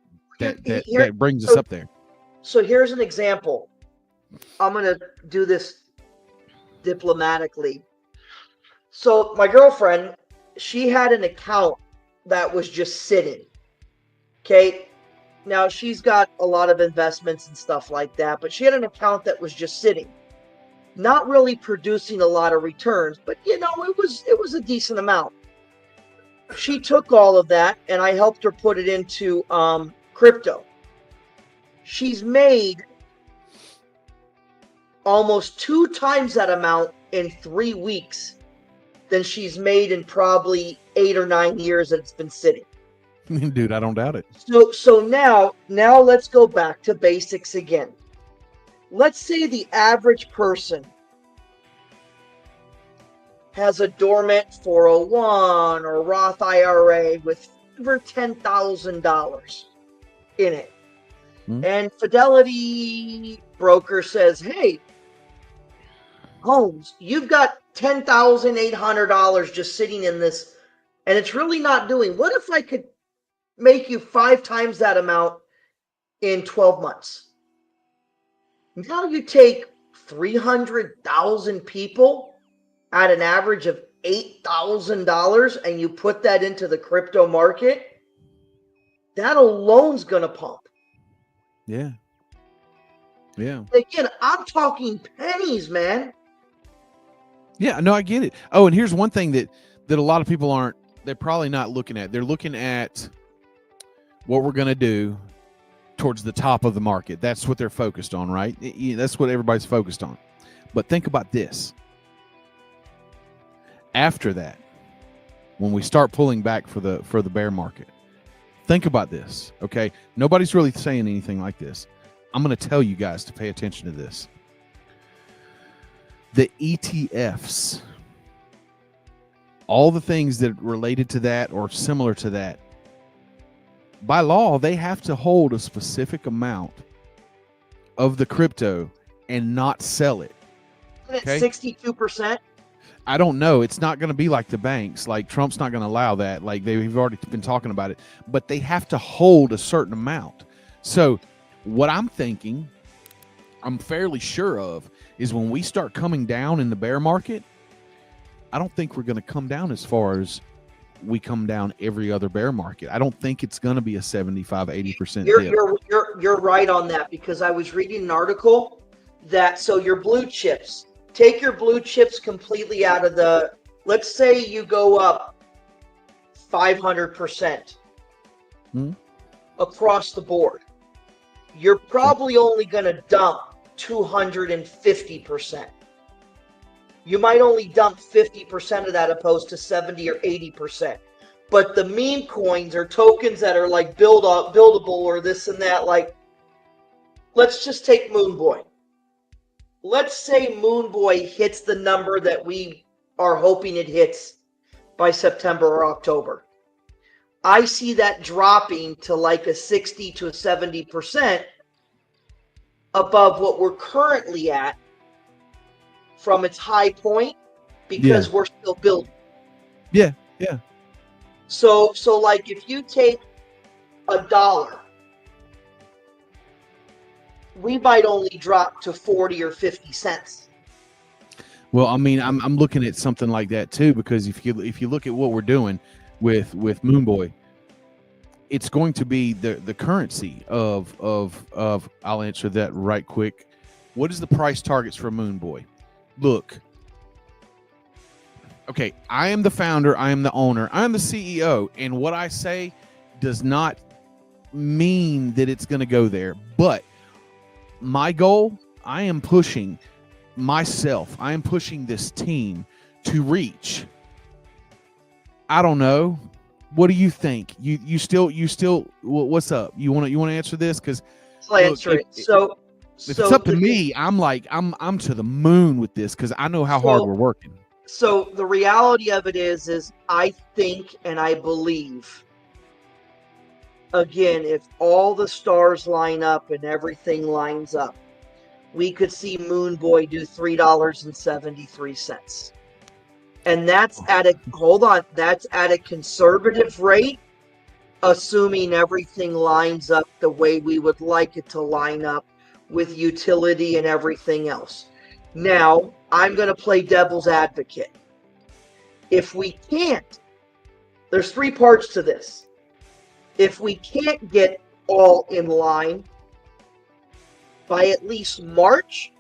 brings us up there. So here's an example. I'm going to do this diplomatically. So my girlfriend, she had an account that was just sitting. Okay. Now she's got a lot of investments and stuff like that, but she had an account that was just sitting. not really producing a lot of returns, but it was a decent amount. She took all of that, and I helped her put it into crypto. She's made almost 2 times that amount in 3 weeks than she's made in probably 8 or 9 years that it's been sitting. Dude, I don't doubt it. So now let's go back to basics again. Let's say the average person has a dormant 401 or Roth IRA with over $10,000 in it. And Fidelity broker says, hey, Holmes, you've got $10,800 just sitting in this, and it's really not doing. What if I could make you 5 times that amount in 12 months? Now you take 300,000 people at an average of $8,000 and you put that into the crypto market, that alone's going to pump. Yeah. Yeah. Again, I'm talking pennies, man. Yeah, no, I get it. Oh, and here's one thing that a lot of people they're probably not looking at. They're looking at what we're going to do towards the top of the market. That's what they're focused on, right? That's what everybody's focused on. But think about this. After that, when we start pulling back for the bear market, think about this, okay? Nobody's really saying anything like this. I'm going to tell you guys to pay attention to this. The ETFs, all the things that related to that or similar to that, by law, they have to hold a specific amount of the crypto and not sell it. Okay? 62%? I don't know. It's not going to be like the banks. Like Trump's not going to allow that. Like they've already been talking about it. But they have to hold a certain amount. So what I'm thinking, I'm fairly sure of, is when we start coming down in the bear market, I don't think we're going to come down as far as we come down every other bear market. I don't think it's going to be a 75, 80% dip. You're right on that, because I was reading an article that, so your blue chips, take your blue chips completely out of the, let's say you go up 500% across the board. You're probably only going to dump 250%. You might only dump 50% of that opposed to 70 or 80%. But the meme coins or tokens that are like buildable or this and that, like, let's just take Moonboy. Let's say Moonboy hits the number that we are hoping it hits by September or October. I see that dropping to like a 60 to 70% above what we're currently at from its high point, because we're still building. Yeah. So like if you take $1, we might only drop to 40 or 50 cents. Well, I mean, I'm looking at something like that too, because if you look at what we're doing with Moonboy, it's going to be the currency of I'll answer that right quick. What is the price targets for Moonboy? Look, okay, I am the founder, I am the owner, I am the CEO, and what I say does not mean that it's going to go there. But my goal, I am pushing myself, I am pushing this team to reach, I don't know, what do you think? You still what's up? You want to answer this? Because I'll answer it. So if it's up to me, I'm to the moon with this, because I know how hard we're working. So the reality of it is I think and I believe, again, if all the stars line up and everything lines up, we could see Moonboy do $3.73. And that's that's at a conservative rate, assuming everything lines up the way we would like it to line up with utility and everything else. Now, I'm going to play devil's advocate. If we can't, there's 3 parts to this. If we can't get all in line by at least March,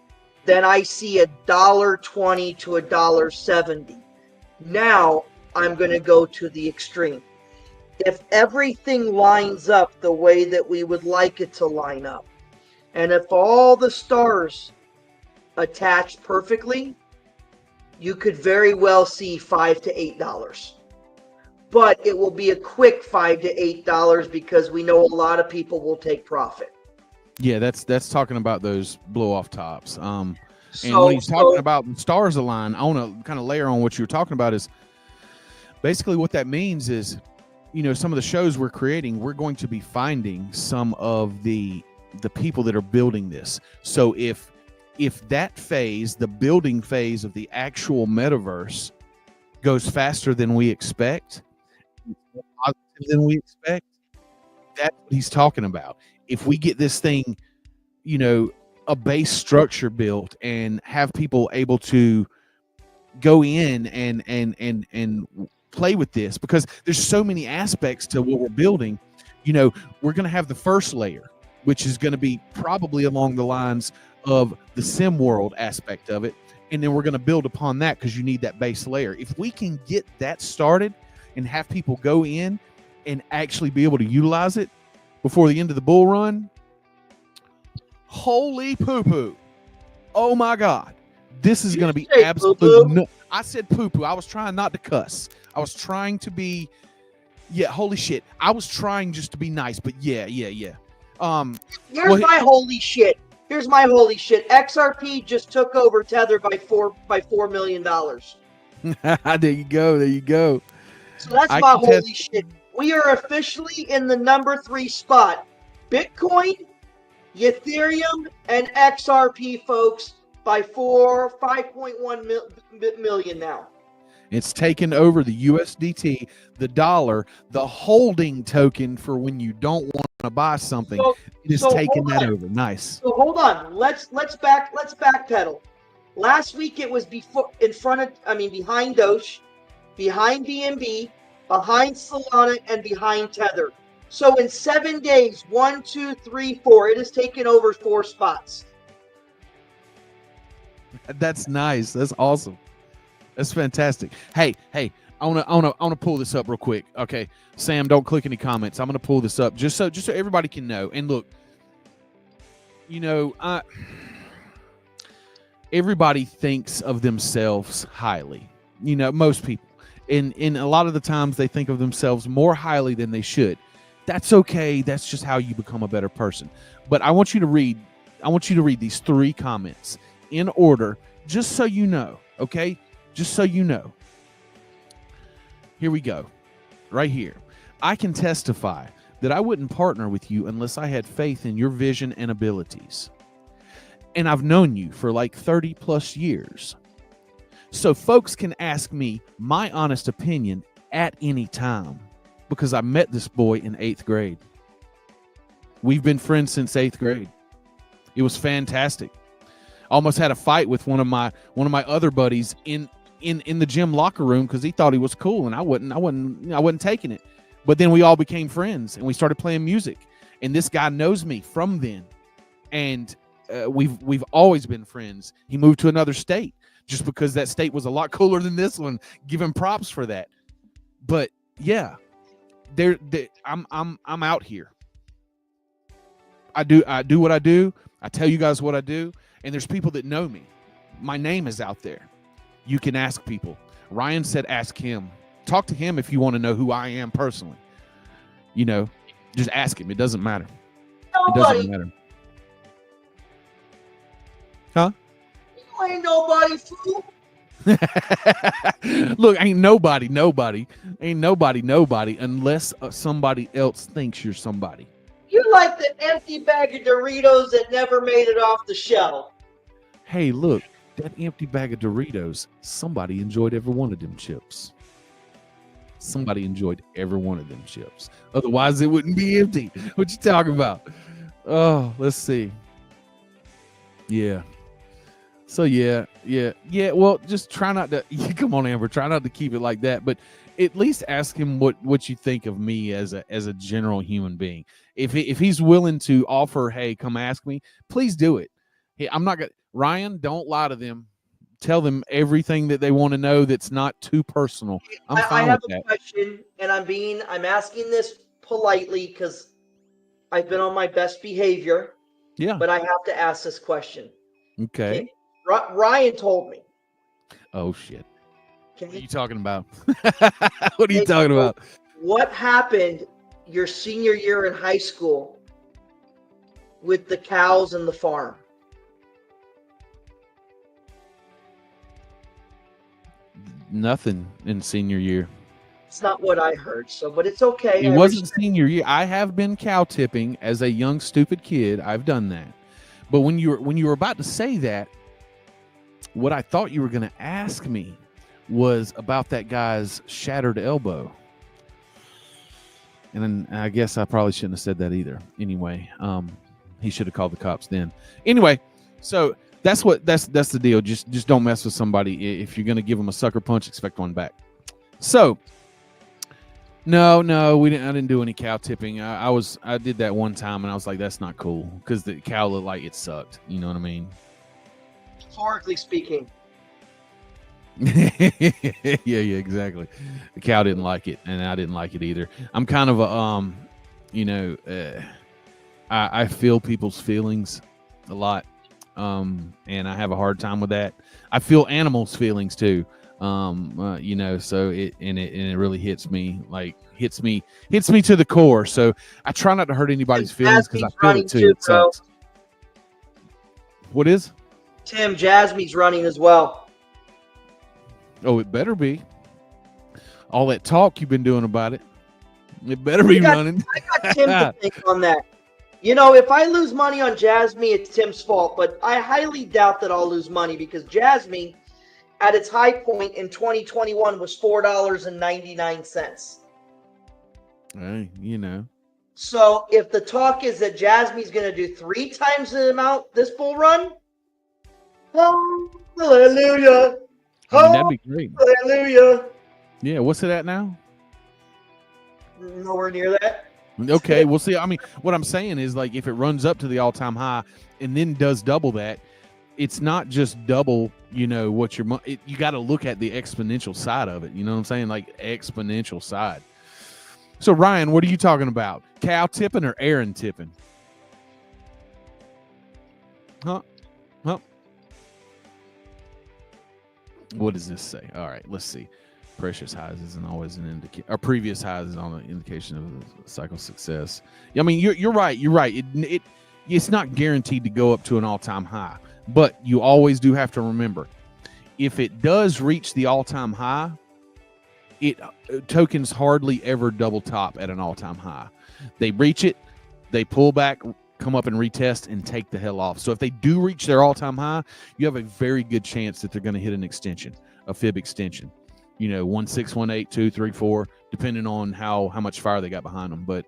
then I see $1.20 to $1.70. Now I'm going to go to the extreme. If everything lines up the way that we would like it to line up, and if all the stars attach perfectly, you could very well see $5 to $8. But it will be a quick $5 to $8 because we know a lot of people will take profit. Yeah, that's talking about those blow off tops. And when he's talking about stars align, I want to kind of layer on what you were talking about. Is basically what that means is, some of the shows we're creating, we're going to be finding some of the people that are building this. So if that phase, the building phase of the actual metaverse, goes faster than we expect, more positive than we expect, that's what he's talking about. If we get this thing, a base structure built and have people able to go in and play with this, because there's so many aspects to what we're building. We're going to have the first layer, which is going to be probably along the lines of the sim world aspect of it. And then we're going to build upon that because you need that base layer. If we can get that started and have people go in and actually be able to utilize it before the end of the bull run, holy poo-poo. Oh my God. This is going to be absolute. I said poo-poo. I was trying not to cuss. I was trying to be, holy shit. I was trying just to be nice, but yeah. Here's my holy shit. XRP just took over Tether by $4 million. There you go. So that's my holy shit. We are officially in the number 3 spot. Bitcoin, Ethereum, and XRP, folks, by 5.1 million now. It's taken over the USDT, the dollar, the holding token for when you don't want to buy something. It is taking that over. Nice. So hold on. Let's backpedal. Last week it was behind Doge, behind BNB, behind Solana, and behind Tether. So in 7 days, 1, 2, 3, 4, it has taken over 4 spots. That's nice. That's awesome. That's fantastic. Hey, I wanna pull this up real quick. Okay, Sam, don't click any comments. I'm gonna pull this up just so everybody can know. And look, everybody thinks of themselves highly. Most people, and a lot of the times they think of themselves more highly than they should. That's okay. That's just how you become a better person. But I want you to read these 3 comments in order, just so you know. Okay. Just so you know. Here we go. Right here. I can testify that I wouldn't partner with you unless I had faith in your vision and abilities. And I've known you for like 30 plus years. So folks can ask me my honest opinion at any time, because I met this boy in 8th grade. We've been friends since 8th grade. It was fantastic. Almost had a fight with one of my other buddies in the gym locker room because he thought he was cool and I wasn't taking it. But then we all became friends and we started playing music. And this guy knows me from then, and we've always been friends. He moved to another state just because that state was a lot cooler than this one. Give him props for that. But yeah, I'm out here. I do what I do. I tell you guys what I do, and there's people that know me. My name is out there. You can ask people. Ryan said ask him. Talk to him if you want to know who I am personally. Just ask him. It doesn't matter. It doesn't matter. Huh? You ain't nobody, fool. Look, ain't nobody unless somebody else thinks you're somebody. You're like the empty bag of Doritos that never made it off the shelf. Hey, look, that empty bag of Doritos, somebody enjoyed every one of them chips. Somebody enjoyed every one of them chips. Otherwise, it wouldn't be empty. What you talking about? Oh, let's see. Yeah. So yeah. Well, just try not to. Come on, Amber. Try not to keep it like that. But at least ask him what you think of me as a general human being. If he's willing to offer, hey, come ask me, please do it. Hey, I'm not gonna. Ryan, don't lie to them. Tell them everything that they want to know that's not too personal. I'm I fine have with a that. question, and I'm asking this politely because I've been on my best behavior, Yeah. but I have to ask this question. Okay, Okay. Ryan told me. Oh shit. What are Okay, you talking about? What are you okay, talking so about? what happened your senior year in high school with the cows and the farm? Nothing in senior year. It's not what I heard. So, but it's okay. It I wasn't respect. senior year. I have been cow tipping as a young stupid kid. I've done that. But when you were about to say that, what I thought you were going to ask me was about that guy's shattered elbow. And then I guess I probably shouldn't have said that either. Anyway, he should have called the cops then. Anyway, so that's the deal. Just don't mess with somebody. If you're going to give them a sucker punch, expect one back. So no, we didn't. I didn't do any cow tipping. I did that one time, and I was like, that's not cool because the cow looked like it sucked. You know what I mean? Metaphorically speaking. Yeah, exactly. The cow didn't like it, and I didn't like it either. I'm kind of a you know, I feel people's feelings a lot, and I have a hard time with that. I feel animals' feelings too, you know. So it really hits me to the core. So I try not to hurt anybody's feelings because I Jasmine's feel it running too. too, It bro. sucks. What is? Tim, Jasmine's running as well. Oh, it better be. All that talk you've been doing about it. It better be running. I got Tim to think on that. You know, if I lose money on Jasmine, it's Tim's fault, but I highly doubt that I'll lose money because Jasmine, at its high point in 2021, was $4.99. Hey, you know. So if the talk is that Jasmine's going to do 3 times the amount this bull run, hallelujah, I mean, that'd be great. hallelujah. Yeah, what's it at now? Nowhere near that. Okay, we'll see. I mean, what I'm saying is, like, if it runs up to the all-time high and then does double that, it's not just double, you know, what your you got to look at the exponential side of it. You know what I'm saying? Like, exponential side. So, Ryan, what are you talking about? Cow tipping or Aaron tipping? Huh? What does this say? All right, let's see. Precious highs isn't always an indication. Or previous highs is on an indication of a cycle success. I mean, you're right. You're right. It's not guaranteed to go up to an all-time high, but you always do have to remember, if it does reach the all-time high, tokens hardly ever double top at an all-time high. They reach it, they pull back, come up and retest, and take the hell off. So if they do reach their all-time high, you have a very good chance that they're going to hit an extension, a fib extension. You know, 1, 6, 1, 8, 2, 3, 4, depending on how much fire they got behind them. But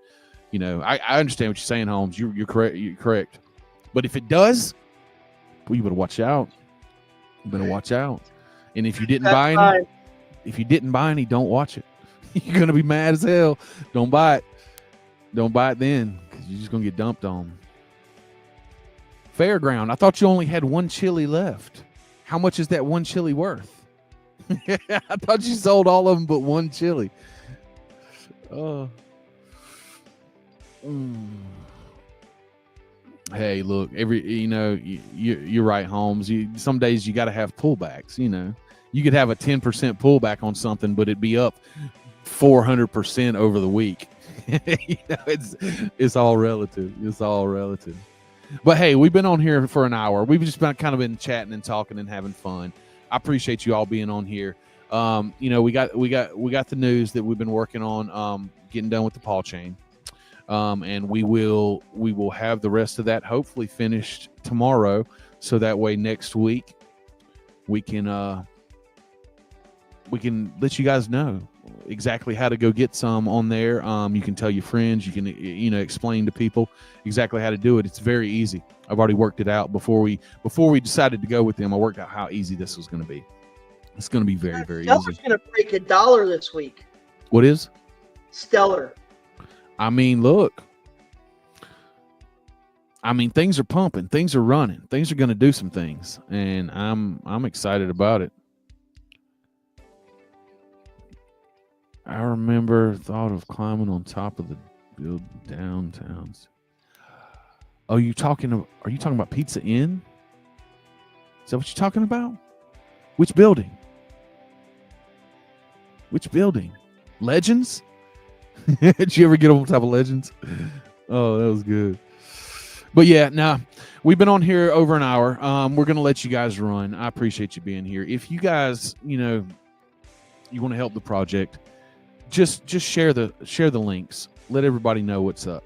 you know, I understand what you're saying, Holmes. You're correct. You're correct. But if it does, well, you better watch out. You better watch out. And if you didn't buy any, don't watch it. You're gonna be mad as hell. Don't buy it. Don't buy it then, because you're just gonna get dumped on. Fairground. I thought you only had one chili left. How much is that one chili worth? I thought you sold all of them but one chili. Hey, look, you're right, Holmes. Some days you got to have pullbacks. You know, you could have a 10% pullback on something, but it'd be up 400% over the week. You know, it's all relative. It's all relative. But hey, we've been on here for an hour. We've just been chatting and talking and having fun. I appreciate you all being on here. You know, we got the news that we've been working on, getting done with the paw chain. And we will have the rest of that hopefully finished tomorrow, so that way next week we can let you guys know exactly how to go get some on there. You can tell your friends, you can explain to people exactly how to do it. It's very easy. I've already worked it out before we decided to go with them. I worked out how easy this was going to be. It's going to be very, very easy. Stellar's going to break $1 this week. What is? Stellar. I mean, look, I mean, things are pumping, things are running, things are going to do some things, and I'm excited about it. I remember thought of climbing on top of the build downtowns. Oh, are you talking about Pizza Inn? Is that what you're talking about? Which building? Which building? Legends? Did you ever get on top of Legends? Oh, that was good. But yeah, now we've been on here over an hour. We're gonna let you guys run. I appreciate you being here. If you guys, you want to help the project, just share the links. Let everybody know what's up.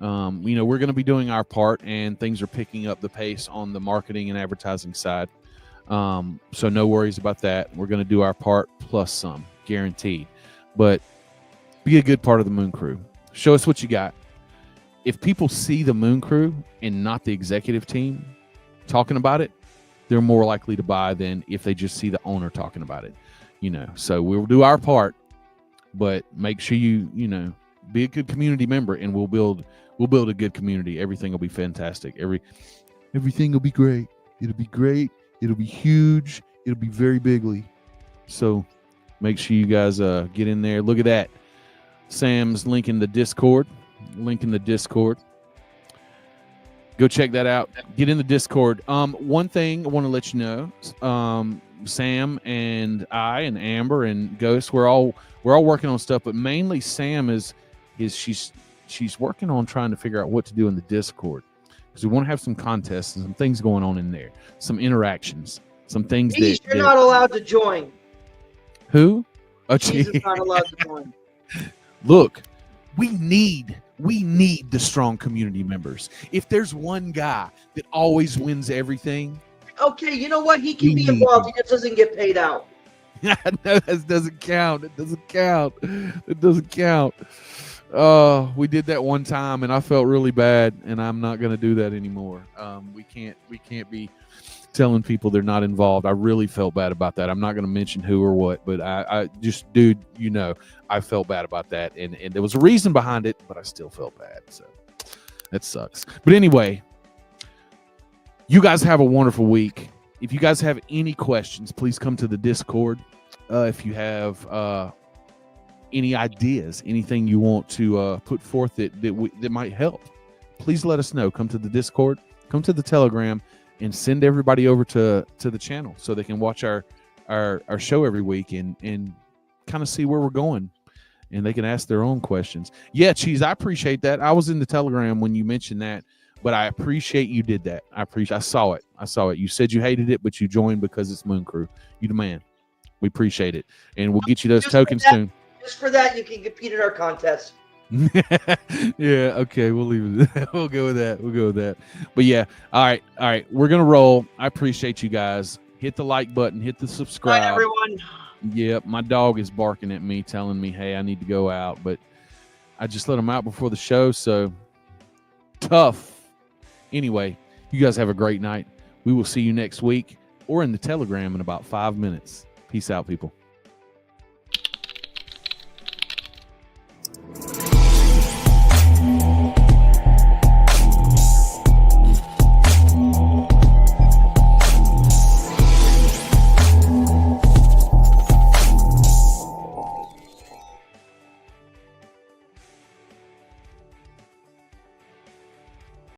We're going to be doing our part, and things are picking up the pace on the marketing and advertising side. So no worries about that. We're going to do our part plus some, guaranteed. But be a good part of the Moon Crew. Show us what you got. If people see the Moon Crew and not the executive team talking about it, they're more likely to buy than if they just see the owner talking about it. So we'll do our part, but make sure you be a good community member, and we'll build a good community. Everything will be fantastic. Everything will be great. It'll be great. It'll be huge. It'll be very bigly. So make sure you guys get in there. Look at that. Sam's linking the Discord. Go check that out. Get in the Discord. One thing I want to let you know, Sam and I and Amber and Ghost, we're all working on stuff, but mainly Sam is she's working on trying to figure out what to do in the Discord, because we want to have some contests and some things going on in there, some interactions, some things You're not allowed to join. Who? Oh, Jesus not allowed to join. Look, we need the strong community members. If there's one guy that always wins everything, okay, you know what? He can be involved. He just doesn't get paid out. No, that doesn't count. It doesn't count. We did that one time, and I felt really bad, and I'm not going to do that anymore. We can't be telling people they're not involved. I really felt bad about that. I'm not going to mention who or what, but I just, dude, I felt bad about that, and there was a reason behind it, but I still felt bad. So that sucks. But anyway, you guys have a wonderful week. If you guys have any questions, please come to the Discord. If you have any ideas, anything you want to put forth that might help, please let us know. Come to the Discord, come to the Telegram, and send everybody over to the channel so they can watch our show every week and kind of see where we're going, and they can ask their own questions. Yeah, Cheese, I appreciate that. I was in the Telegram when you mentioned that, but I appreciate you did that. I saw it. You said you hated it, but you joined because it's Moon Crew. You the man. We appreciate it, and we'll get you those tokens soon. Just for that, you can compete in our contest. Yeah, okay, we'll leave it. We'll go with that. But yeah, all right, we're gonna roll. I appreciate you guys. Hit the like button, hit the subscribe. Bye, everyone. Yep, my dog is barking at me, telling me, hey, I need to go out, but I just let him out before the show, so tough. Anyway, you guys have a great night. We will see you next week or in the Telegram in about 5 minutes. Peace out, people.